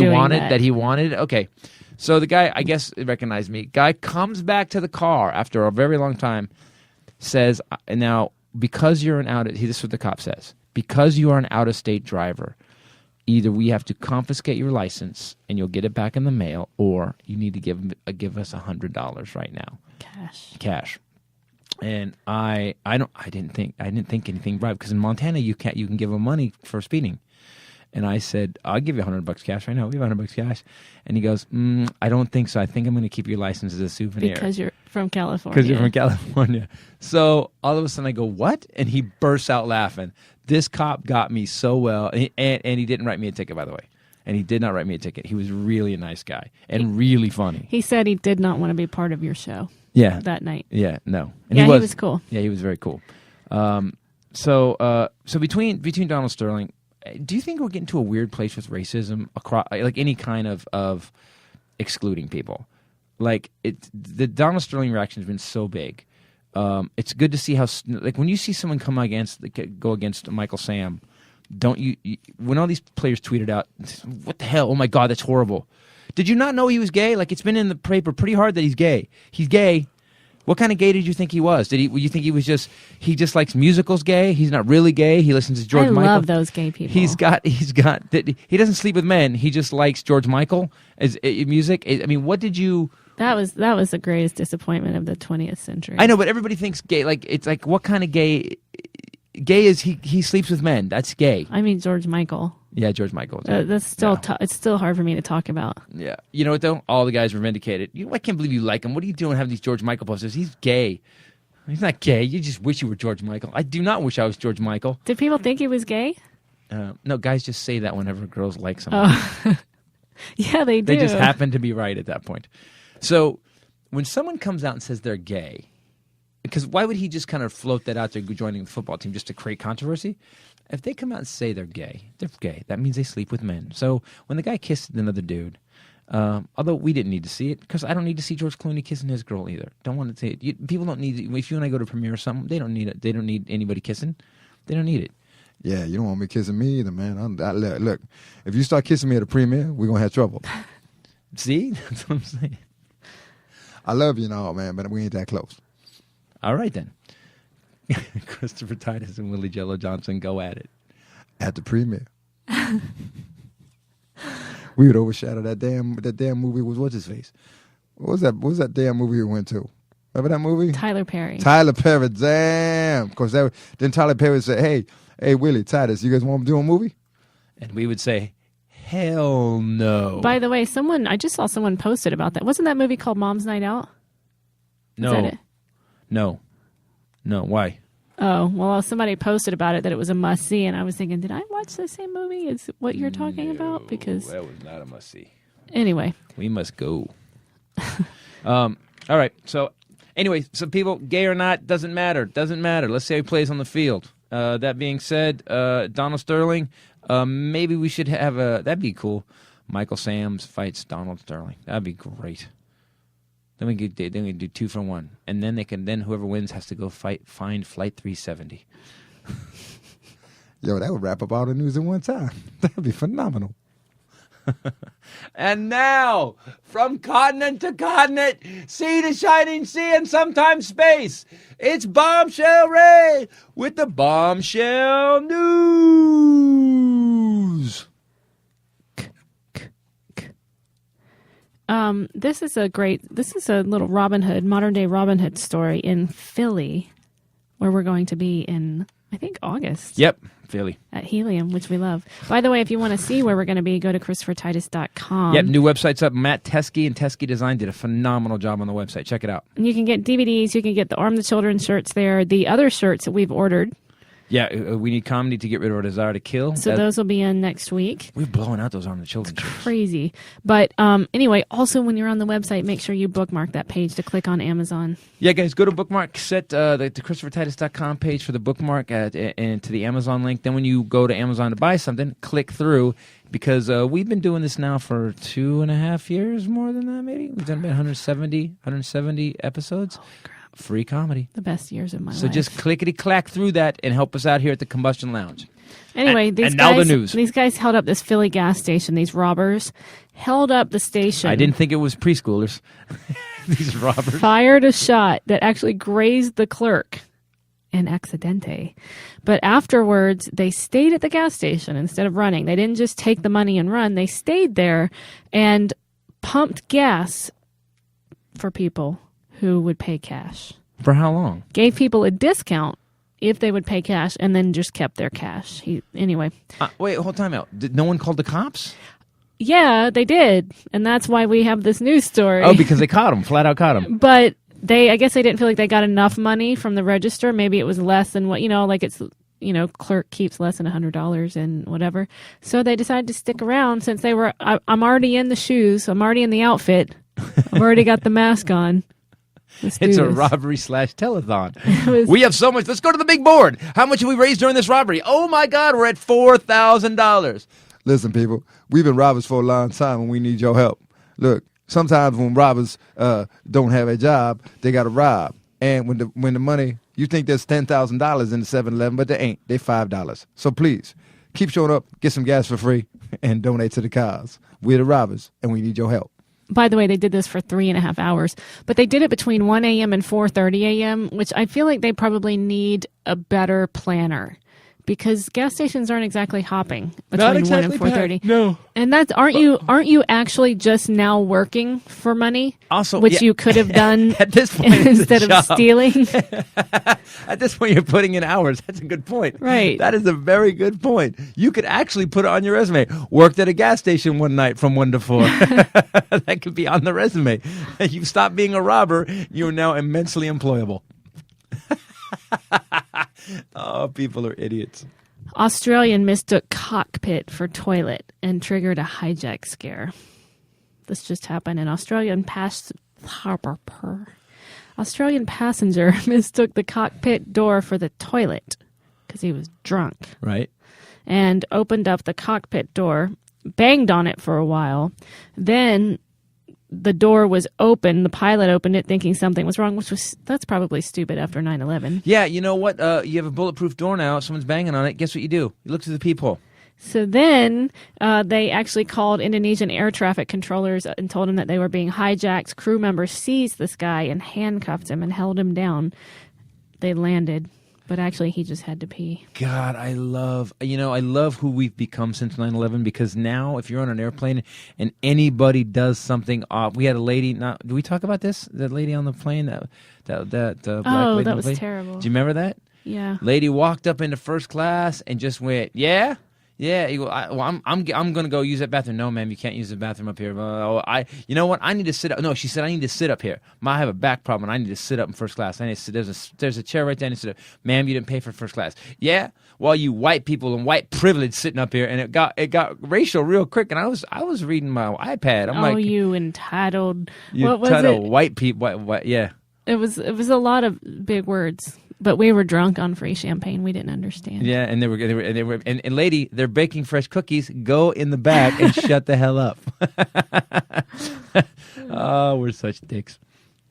he wanted? Okay. So the guy, I guess, recognized me. Guy comes back to the car after a very long time, says, now, because you're this is what the cop says, because you are an out-of-state driver, either we have to confiscate your license and you'll get it back in the mail, or you need to give us $100 right now. Cash. And I didn't think anything right, because in Montana you can give them money for speeding. And I said, I'll give you $100 cash right now. We have $100 cash. And he goes, I don't think so. I think I'm going to keep your license as a souvenir. Because you're from California. Because you're from California. So all of a sudden I go, what? And he bursts out laughing. This cop got me so well. And he didn't write me a ticket, by the way. And he did not write me a ticket. He was really a nice guy and really funny. He said he did not want to be part of your show. Yeah. That night. Yeah, no. And he was cool. Yeah, he was very cool. So between Donald Sterling, do you think we're getting to a weird place with racism across, like any kind of excluding people? Like the Donald Sterling reaction has been so big. It's good to see how, like, when you see someone go against Michael Sam, don't you when all these players tweeted out, what the hell? Oh my God, that's horrible. Did you not know he was gay? Like, it's been in the paper pretty hard that he's gay. He's gay. What kind of gay did you think he was? You think he was he just likes musicals gay? He's not really gay. He listens to George Michael. I love those gay people. He doesn't sleep with men. He just likes George Michael as music. I mean, what did you? That was the greatest disappointment of the 20th century. I know, but everybody thinks gay. Like, it's like, what kind of gay? Gay is he sleeps with men. That's gay. I mean, George Michael. Yeah, George Michael. That's still it's still hard for me to talk about. Yeah, you know what though? All the guys were vindicated. I can't believe you like him. What are you doing having these George Michael posters? He's gay. He's not gay. You just wish you were George Michael. I do not wish I was George Michael. Did people think he was gay? No, guys just say that whenever girls like someone. Oh. Yeah, they do. They just happen to be right at that point. So when someone comes out and says they're gay, because why would he just kind of float that out there joining the football team just to create controversy? If they come out and say they're gay, that means they sleep with men. So when the guy kissed another dude, although we didn't need to see it, because I don't need to see George Clooney kissing his girl either. Don't want to see it. People don't need it. If you and I go to premiere or something, they don't need it. They don't need anybody kissing. They don't need it. Yeah, you don't want me kissing me either, man. Look, if you start kissing me at a premiere, we're going to have trouble. See? That's what I'm saying. I love you and all, man, but we ain't that close. All right, then. Christopher Titus and Willie Jello Johnson go at it. At the premiere. We would overshadow that damn movie. What's his face? What was that damn movie we went to? Remember that movie? Tyler Perry. Damn. Of course, then Tyler Perry said, hey, Willie, Titus, you guys want to do a movie? And we would say, hell no. By the way, I just saw someone posted about that. Wasn't that movie called Mom's Night Out? No. Is that it? No, why? Oh, well, somebody posted about it that it was a must-see, and I was thinking, did I watch the same movie as what you're talking about? Because that was not a must-see. Anyway. We must go. All right, so anyway, so people, gay or not, doesn't matter. Let's say he plays on the field. That being said, Donald Sterling, maybe we should have that'd be cool. Michael Sams fights Donald Sterling. That'd be great. Then we could do 2 for 1, and then whoever wins has to go find Flight 370. Yo, that would wrap up all the news in one time. That'd be phenomenal. And now, from continent to continent, sea to shining sea, and sometimes space, it's Bombshell Rae with the Bombshell News. This is a little Robin Hood, modern day Robin Hood story in Philly, where we're going to be in, I think, August. Yep, Philly. At Helium, which we love. By the way, if you want to see where we're going to be, go to ChristopherTitus.com. Yep, new website's up. Matt Teskey and Teskey Design did a phenomenal job on the website. Check it out. And you can get DVDs. You can get the Arm the Children shirts there. The other shirts that we've ordered. Yeah, we need comedy to get rid of our desire to kill. So those will be in next week. We're blowing out those Arm the Children shirts. Crazy. But anyway, also when you're on the website, make sure you bookmark that page to click on Amazon. Yeah, guys, go to bookmark, set the ChristopherTitus.com page for the bookmark and to the Amazon link. Then when you go to Amazon to buy something, click through, because we've been doing this now for 2.5 years, more than that maybe. We've done about 170 episodes. Holy crap. Free comedy. The best years of my life. So just clickety-clack through that and help us out here at the Combustion Lounge. Anyway, now the news. These guys held up this Philly gas station. These robbers held up the station. I didn't think it was preschoolers. These robbers. Fired a shot that actually grazed the clerk. An accidente. But afterwards, they stayed at the gas station instead of running. They didn't just take the money and run. They stayed there and pumped gas for people who would pay cash. For how long? Gave people a discount if they would pay cash, and then just kept their cash. Anyway. Wait, hold time out. Did no one call the cops? Yeah, they did. And that's why we have this news story. Oh, because they caught him. Flat out caught him. But I guess they didn't feel like they got enough money from the register. Maybe it was less than what, like it's, clerk keeps less than $100 and whatever. So they decided to stick around since they were, I'm already in the shoes. I'm already in the outfit. I've already got the mask on. It's a robbery / telethon. We have so much. Let's go to the big board. How much have we raised during this robbery? Oh, my God, we're at $4,000. Listen, people, we've been robbers for a long time and we need your help. Look, sometimes when robbers don't have a job, they got to rob. And when the money, you think there's $10,000 in the 7-Eleven, but there ain't. They're $5. So please, keep showing up, get some gas for free, and donate to the cause. We're the robbers, and we need your help. By the way, they did this for 3.5 hours, but they did it between 1 a.m. and 4:30 a.m., which I feel like they probably need a better planner, because gas stations aren't exactly hopping between 1 and 4:30. No. And aren't you actually just now working for money? Also, which you could have done at this point instead of stealing. At this point, you're putting in hours. That's a good point. Right. That is a very good point. You could actually put it on your resume. Worked at a gas station one night from 1 to 4. That could be on the resume. You stopped being a robber. You are now immensely employable. Oh, people are idiots. Australian mistook cockpit for toilet and triggered a hijack scare. This just happened in Australian passenger mistook the cockpit door for the toilet because he was drunk. Right. And opened up the cockpit door, banged on it for a while. Then the door was open. The pilot opened it thinking something was wrong, that's probably stupid after 9/11. Yeah, you know what? You have a bulletproof door now. Someone's banging on it. Guess what you do? You look through the peephole. So then they actually called Indonesian air traffic controllers and told them that they were being hijacked. Crew members seized this guy and handcuffed him and held him down. They landed, but actually he just had to pee. God, I love who we've become since 9/11, because now if you're on an airplane and anybody does something off, we had a lady. Did we talk about this? That lady on the plane, that black lady. That was terrible. Do you remember that? Yeah. Lady walked up into first class and just went, yeah. Yeah, I'm gonna go use that bathroom. No, ma'am, you can't use the bathroom up here. You know what? I need to sit up. No, she said I need to sit up here. I have a back problem. I need to sit up in first class. I need to sit. There's a chair right there. I need to sit up. Ma'am, you didn't pay for first class. Yeah, well, you white people and white privilege sitting up here, and it got racial real quick. And I was reading my iPad. I'm like, you entitled. What was it? White people. White, yeah. It was a lot of big words. But we were drunk on free champagne. We didn't understand. Yeah, and they were, and lady, they're baking fresh cookies. Go in the back and shut the hell up. Oh, we're such dicks.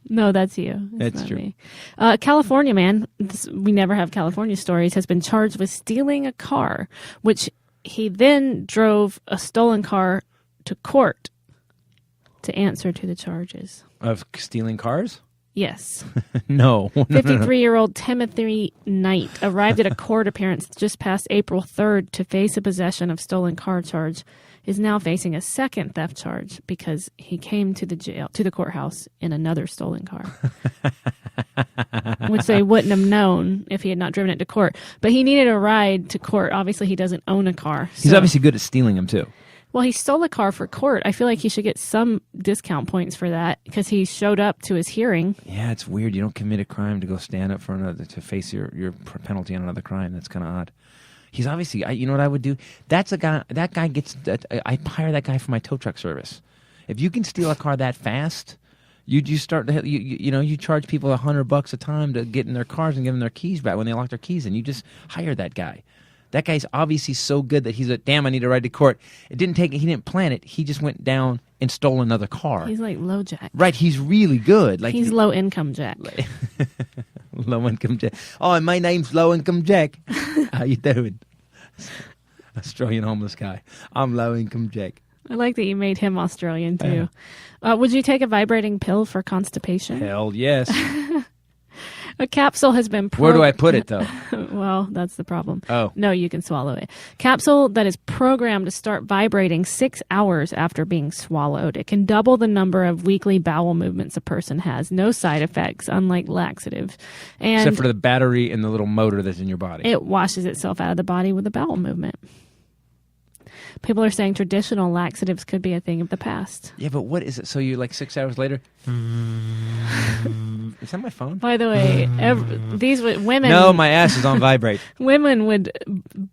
No, that's you. That's true. Me. California man, we never have California stories, has been charged with stealing a car, which he then drove a stolen car to court to answer to the charges. Of stealing cars? Yes. No. 53-year-old Timothy Knight arrived at a court appearance just past April 3rd to face a possession of stolen car charge. is now facing a second theft charge because he came to the courthouse in another stolen car, which they wouldn't have known if he had not driven it to court. But he needed a ride to court. Obviously, he doesn't own a car. He's obviously good at stealing them, too. Well, he stole a car for court. I feel like he should get some discount points for that because he showed up to his hearing. Yeah, it's weird. You don't commit a crime to go stand up for another, to face your penalty on another crime. That's kind of odd. He's obviously, you know what I would do? That's a guy, I hire that guy for my tow truck service. If you can steal a car that fast, you start to, you charge people $100 a time to get in their cars and give them their keys back when they lock their keys in. You just hire that guy. That guy's obviously so good that he's damn, I need to ride to court. He didn't plan it. He just went down and stole another car. He's like low jack. Right, he's really good. Like he's low income jack. Low income jack. Oh, my name's Low Income Jack. How you doing? Australian homeless guy. I'm Low Income Jack. I like that you made him Australian too. Would you take a vibrating pill for constipation? Hell yes. A capsule has been... Where do I put it, though? Well, that's the problem. Oh. No, you can swallow it. Capsule that is programmed to start vibrating 6 hours after being swallowed. It can double the number of weekly bowel movements a person has. No side effects, unlike laxative. And except for the battery and the little motor that's in your body. It washes itself out of the body with a bowel movement. People are saying traditional laxatives could be a thing of the past. Yeah, but what is it? So you're like 6 hours later? Is that my phone? By the way, these women... No, my ass is on vibrate. Women would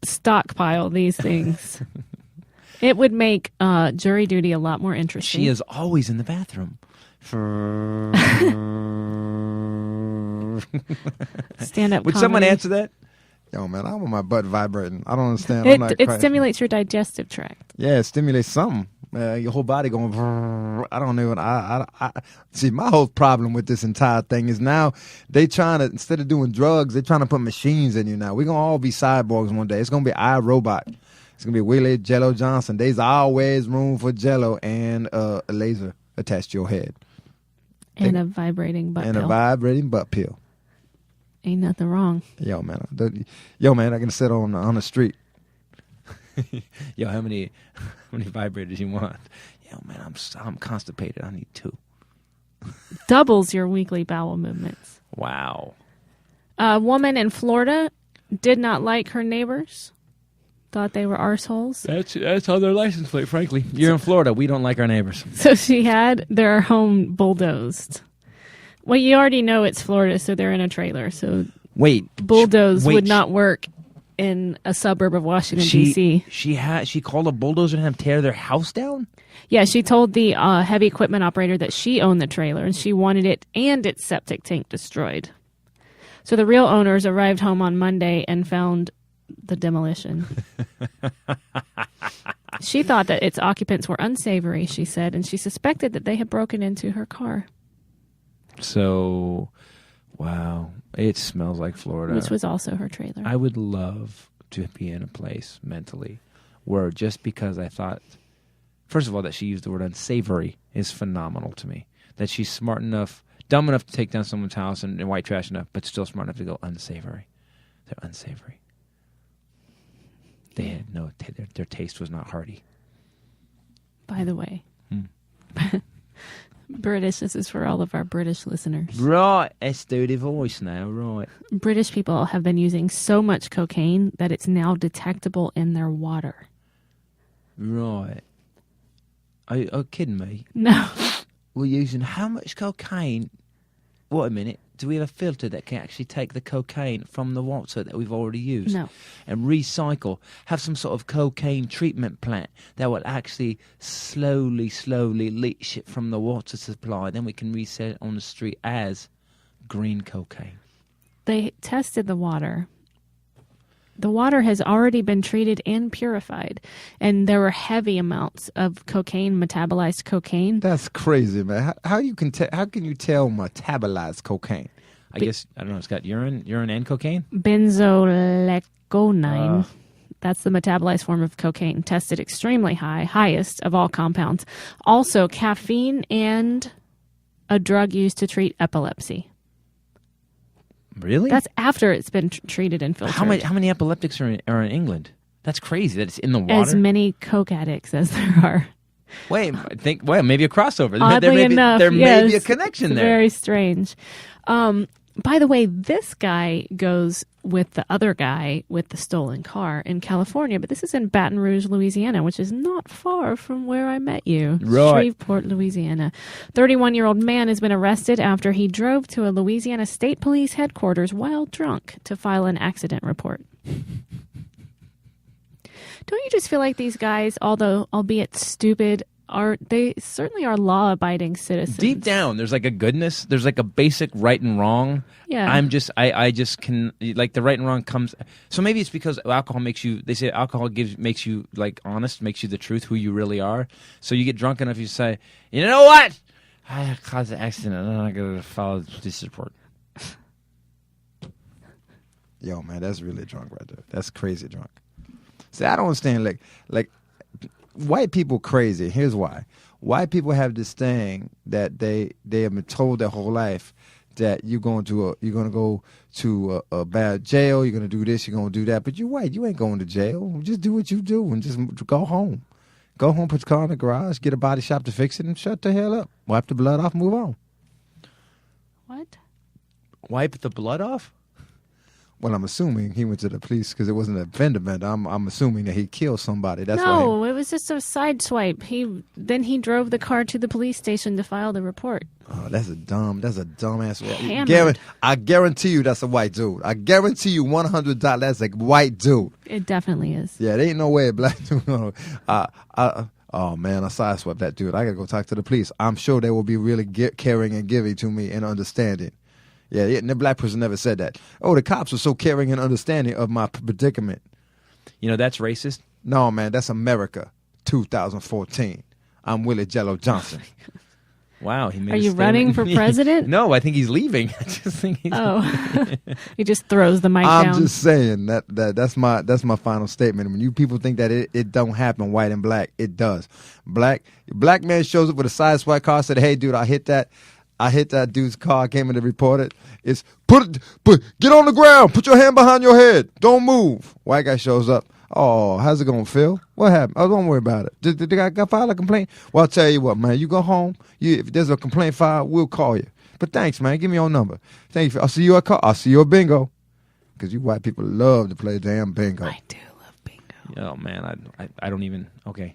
stockpile these things. It would make jury duty a lot more interesting. She is always in the bathroom. Stand up. Would someone answer that? Yo, man, I want my butt vibrating. I don't understand. It stimulates your digestive tract. Yeah, it stimulates something. Your whole body going. I don't know. I see. My whole problem with this entire thing is now they trying to, instead of doing drugs, they're trying to put machines in you. Now we're gonna all be cyborgs one day. It's gonna be iRobot. It's gonna be Willie Jello Johnson. There's always room for Jello and a laser attached to your head and a vibrating butt pill. And a vibrating butt pill. Ain't nothing wrong. Yo, man, I can sit on the street. Yo, how many vibrators you want? Yo, man, I'm constipated. I need 2. Doubles your weekly bowel movements. Wow. A woman in Florida did not like her neighbors. Thought they were arseholes. That's on their license plate, frankly. You're in Florida. We don't like our neighbors. So she had their home bulldozed. Well, you already know it's Florida, so they're in a trailer. So bulldoze would not work in a suburb of Washington, D.C. She called a bulldozer and had them tear their house down? Yeah, she told the heavy equipment operator that she owned the trailer and she wanted it and its septic tank destroyed. So the real owners arrived home on Monday and found the demolition. She thought that its occupants were unsavory, she said, and she suspected that they had broken into her car. So, wow, it smells like Florida. Which was also her trailer. I would love to be in a place mentally where just because I thought, first of all, that she used the word unsavory is phenomenal to me. That she's dumb enough to take down someone's house and white trash enough, but still smart enough to go unsavory. They're unsavory. They had their taste was not hearty. By the way. British, this is for all of our British listeners. Right, let's do the voice now, right. British people have been using so much cocaine that it's now detectable in their water. Right. Are you kidding me? No. We're using how much cocaine? Wait a minute. Do we have a filter that can actually take the cocaine from the water that we've already used? No. And recycle? Have some sort of cocaine treatment plant that will actually slowly leach it from the water supply. Then we can resell it on the street as green cocaine. They tested the water. The water has already been treated and purified, and there were heavy amounts of cocaine, metabolized cocaine. That's crazy, man. How can you tell metabolized cocaine? I guess, I don't know, it's got urine and cocaine? Benzoylecgonine. That's the metabolized form of cocaine, tested extremely high, highest of all compounds. Also caffeine and a drug used to treat epilepsy. Really? That's after it's been treated and filtered. How many epileptics are in England? That's crazy that it's in the water. As many coke addicts as there are. Wait, maybe a crossover. Oddly enough, there may be a connection there. Very strange. By the way, this guy goes with the other guy with the stolen car in California, but this is in Baton Rouge, Louisiana, which is not far from where I met you. Right. Shreveport, Louisiana. 31-year-old man has been arrested after he drove to a Louisiana State Police headquarters while drunk to file an accident report. Don't you just feel like these guys, although albeit stupid, they certainly are law-abiding citizens? Deep down, there's like a goodness. There's like a basic right and wrong. Yeah. I just can, like, the right and wrong comes. So maybe it's because alcohol makes you. They say alcohol makes you like honest, makes you the truth, who you really are. So you get drunk enough, you say, you know what? I caused an accident. I'm not gonna file this report. Yo, man, that's really drunk right there. That's crazy drunk. See, I don't understand. Like white people crazy. Here's why. White people have this thing that they have been told their whole life that you're going to go to a bad jail. You're going to do this. You're going to do that. But you're white. You ain't going to jail. Just do what you do and just go home. Go home, put the car in the garage, get a body shop to fix it, and shut the hell up. Wipe the blood off, move on. What? Wipe the blood off? Well, I'm assuming he went to the police because it wasn't a fender bender. I'm assuming that he killed somebody. That's no, why it was just a side swipe. Then he drove the car to the police station to file the report. Oh, that's a dumb ass. Hammered. I guarantee you that's a white dude. I guarantee you $100 that's a white dude. It definitely is. Yeah, there ain't no way a black dude. Oh man, I sideswept that dude. I gotta go talk to the police. I'm sure they will be really caring and giving to me and understanding. Yeah, the black person never said that. Oh, the cops were so caring and understanding of my predicament. You know, that's racist. No, man, that's America, 2014. I'm Willie Jello Johnson. Wow, he made Are you running for president? No, I think he's leaving. I just think he's He just throws the mic down. I'm just saying that's my final statement. When you people think that it don't happen, white and black, it does. Black man shows up with a side swipe car, said, "Hey, dude, I hit that dude's car. I came in to report it. It's get on the ground. Put your hand behind your head. Don't move." White guy shows up. Oh, how's it going to feel? What happened? Oh, don't worry about it. Did the guy file a complaint? Well, I'll tell you what, man. You go home. If there's a complaint filed, we'll call you. But thanks, man. Give me your number. Thank you. I'll see you at I'll see you at bingo. Because you white people love to play damn bingo. I do love bingo. Oh man, I don't even. Okay,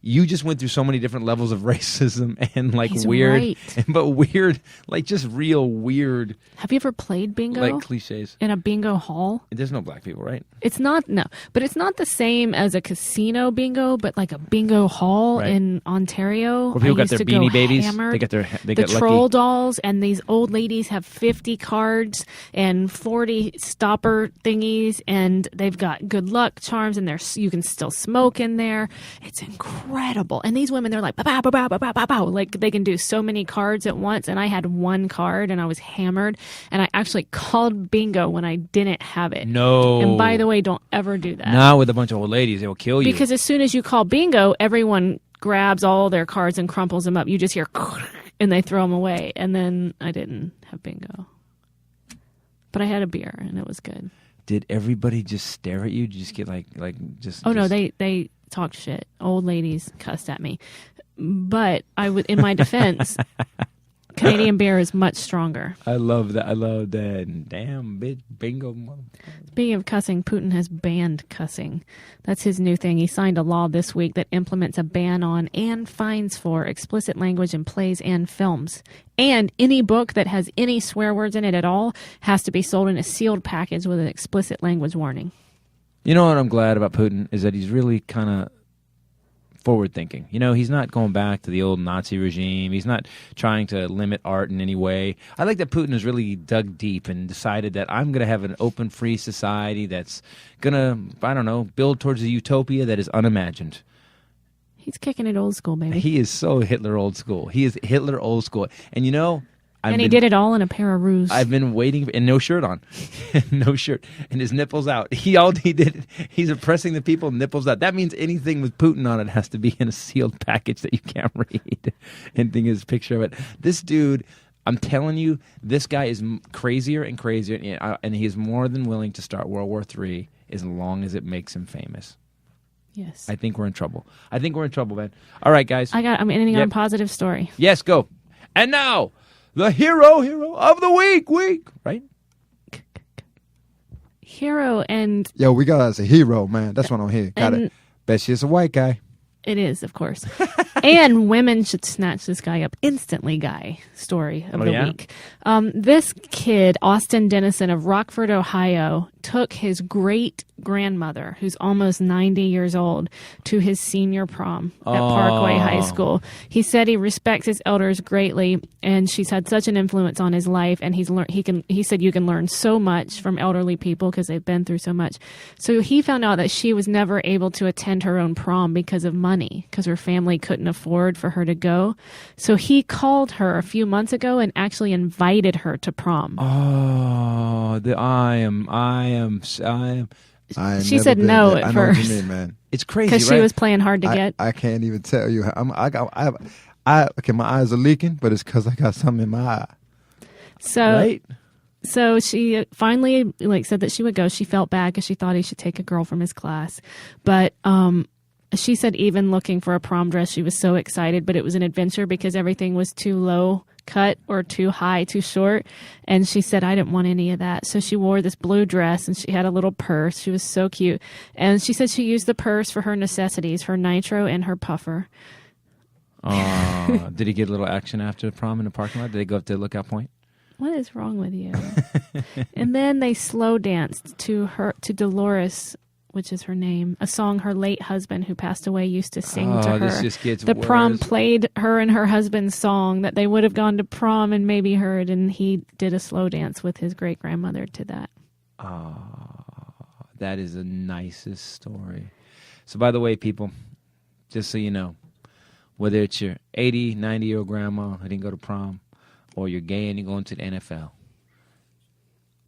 you just went through so many different levels of racism and like He's weird, right. but weird, like just real weird. Have you ever played bingo? Like cliches. In a bingo hall? There's no black people, right? It's not, no. But it's not the same as a casino bingo, but like a bingo hall in Ontario. Where people got their beanie babies. Hammered. They got troll lucky. dolls, and these old ladies have 50 cards and 40 stopper thingies, and they've got good luck charms, and you can still smoke in there. It's incredible. And these women, they're like, bow, bow, bow, bow, bow, bow, bow. Like they can do so many cards at once. And I had one card and I was hammered. And I actually called bingo when I didn't have it. No. And by the way, don't ever do that. Not with a bunch of old ladies. They will kill you. Because as soon as you call bingo, everyone grabs all their cards and crumples them up. You just hear and they throw them away. And then I didn't have bingo. But I had a beer and it was good. Did everybody just stare at you? Did you just get just? Oh, no, they talked shit. Old ladies cussed at me. But in my defense, Canadian beer is much stronger. I love that. Damn, big bingo. Speaking of cussing, Putin has banned cussing. That's his new thing. He signed a law this week that implements a ban on and fines for explicit language in plays and films. And any book that has any swear words in it at all has to be sold in a sealed package with an explicit language warning. You know what I'm glad about Putin is that he's really kind of forward thinking. You know, he's not going back to the old Nazi regime. He's not trying to limit art in any way. I like that Putin has really dug deep and decided that I'm going to have an open, free society that's going to, I don't know, build towards a utopia that is unimagined. He's kicking it old school, baby. He is so Hitler old school. He is Hitler old school. And you know, he did it all in a pair of ruse. I've been waiting, and no shirt on. No shirt. And his nipples out. He's oppressing the people, nipples out. That means anything with Putin on it has to be in a sealed package that you can't read. Anything is a picture of it. This dude, I'm telling you, this guy is crazier and crazier, and he is more than willing to start World War III as long as it makes him famous. Yes. I think we're in trouble. Man. All right, guys. I'm ending on a positive story. Yes, go. And now, the hero of the week, right? Hero and... Yo, we got us a hero, man. That's what I'm here. Got it. Bet she's a white guy. It is, of course. And women should snatch this guy up instantly guy story of the week. This kid, Austin Dennison of Rockford, Ohio, took his great-grandmother, who's almost 90 years old, to his senior prom at Parkway High School. He said he respects his elders greatly, and she's had such an influence on his life, and he said you can learn so much from elderly people because they've been through so much. So he found out that she was never able to attend her own prom because of money, because her family couldn't afford for her to go. So he called her a few months ago and actually invited her to prom. I She said no at I first. know what you mean, man. It's crazy, because she was playing hard to get. I can't even tell you. Okay, my eyes are leaking, but it's because I got something in my eye. So she finally said that she would go. She felt bad because she thought he should take a girl from his class, but she said even looking for a prom dress, she was so excited, but it was an adventure because everything was too low cut or too high, too short. And she said, I didn't want any of that. So she wore this blue dress and she had a little purse. She was so cute. And she said she used the purse for her necessities, her nitro and her puffer. Did he get a little action after prom in the parking lot? Did they go up to the lookout point? What is wrong with you? And then they slow danced to Dolores, which is her name, a song her late husband, who passed away, used to sing to her. This just gets the worse. Prom played her and her husband's song that they would have gone to prom and maybe heard, and he did a slow dance with his great-grandmother to that. That is the nicest story. So, by the way, people, just so you know, whether it's your 80, 90-year-old grandma who didn't go to prom, or you're gay and you're going to the NFL,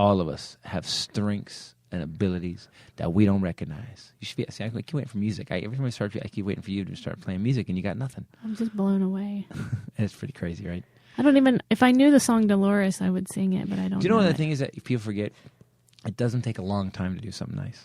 all of us have strengths and abilities that we don't recognize. You should be. See, I keep waiting for music. Every time I keep waiting for you to start playing music, and you got nothing. I'm just blown away. It's pretty crazy, right? I don't even. If I knew the song Dolores, I would sing it, but I don't. Do you know what the thing is that people forget? It doesn't take a long time to do something nice.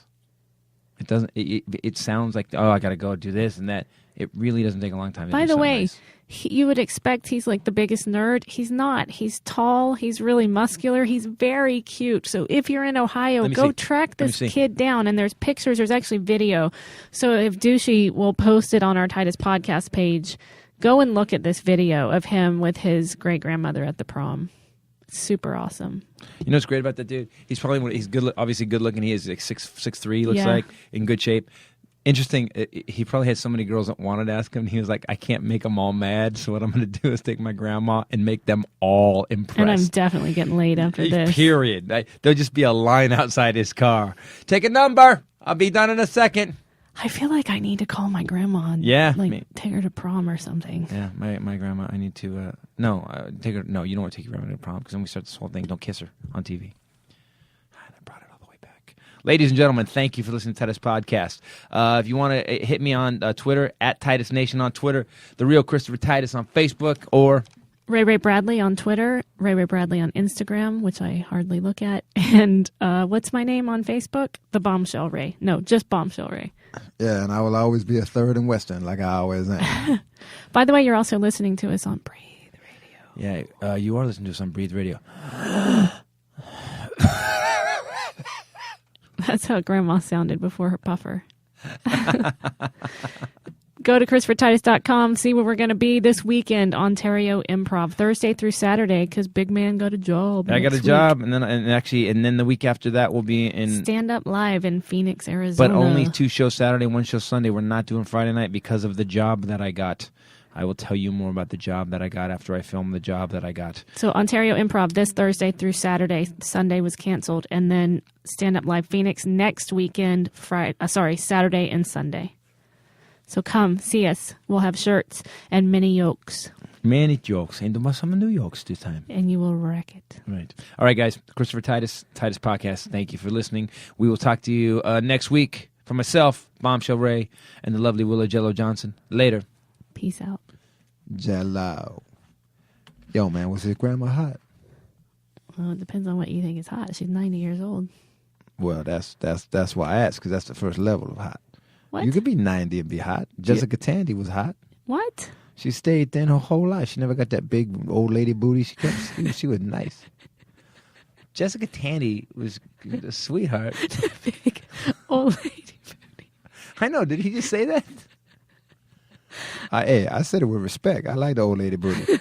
It doesn't. It sounds like, oh, I got to go do this and that. It really doesn't take a long time to do something nice. By the way, you would expect he's like the biggest nerd. He's not. He's tall. He's really muscular. He's very cute. So if you're in Ohio, go track this kid down. And there's pictures. There's actually video. So if Douchey will post it on our Titus podcast page, go and look at this video of him with his great-grandmother at the prom. Super awesome. You know what's great about that dude? He's probably he's good. Obviously good looking. He is like 6'3", looks like, in good shape. Interesting. He probably had so many girls that wanted to ask him. He was like, I can't make them all mad. So what I'm going to do is take my grandma and make them all impressed. And I'm definitely getting laid after this. Period. There'll just be a line outside his car. Take a number. I'll be done in a second. I feel like I need to call my grandma and take her to prom or something. Yeah, my grandma, I need to, take her. No, you don't want to take your grandma to prom because then we start this whole thing. Don't kiss her on TV. And I brought it all the way back. Ladies and gentlemen, thank you for listening to Titus Podcast. If you want to hit me on Twitter, at Titus Nation on Twitter, The Real Christopher Titus on Facebook, or Ray Bradley on Twitter, Ray Bradley on Instagram, which I hardly look at, and what's my name on Facebook? The Bombshell Rae. No, just Bombshell Rae. Yeah, and I will always be a third in Western, like I always am. By the way, you're also listening to us on Breathe Radio. Yeah, you are listening to us on Breathe Radio. That's how Grandma sounded before her puffer. Go to ChristopherTitus.com, see where we're going to be this weekend, Ontario Improv, Thursday through Saturday, because Big Man got a job. I got a job, and then the week after that we'll be in Stand Up Live in Phoenix, Arizona. But only 2 shows Saturday, 1 show Sunday. We're not doing Friday night because of the job that I got. I will tell you more about the job that I got after I film the job that I got. So Ontario Improv this Thursday through Saturday. Sunday was canceled, and then Stand Up Live Phoenix next weekend, Saturday and Sunday. So come, see us. We'll have shirts and many yokes. Many jokes. And there must some new yokes this time. And you will wreck it. Right. All right, guys. Christopher Titus Podcast. Thank you for listening. We will talk to you next week. For myself, Bombshell Rae, and the lovely Willow Jello Johnson. Later. Peace out. Jello. Yo, man, was his grandma hot? Well, it depends on what you think is hot. She's 90 years old. Well, that's why I asked, because that's the first level of hot. What? You could be 90 and be hot. Jessica Tandy was hot. What? She stayed thin her whole life. She never got that big old lady booty. She was nice. Jessica Tandy was a sweetheart. Big old lady booty. I know. Did he just say that? Hey, I said it with respect. I like the old lady booty.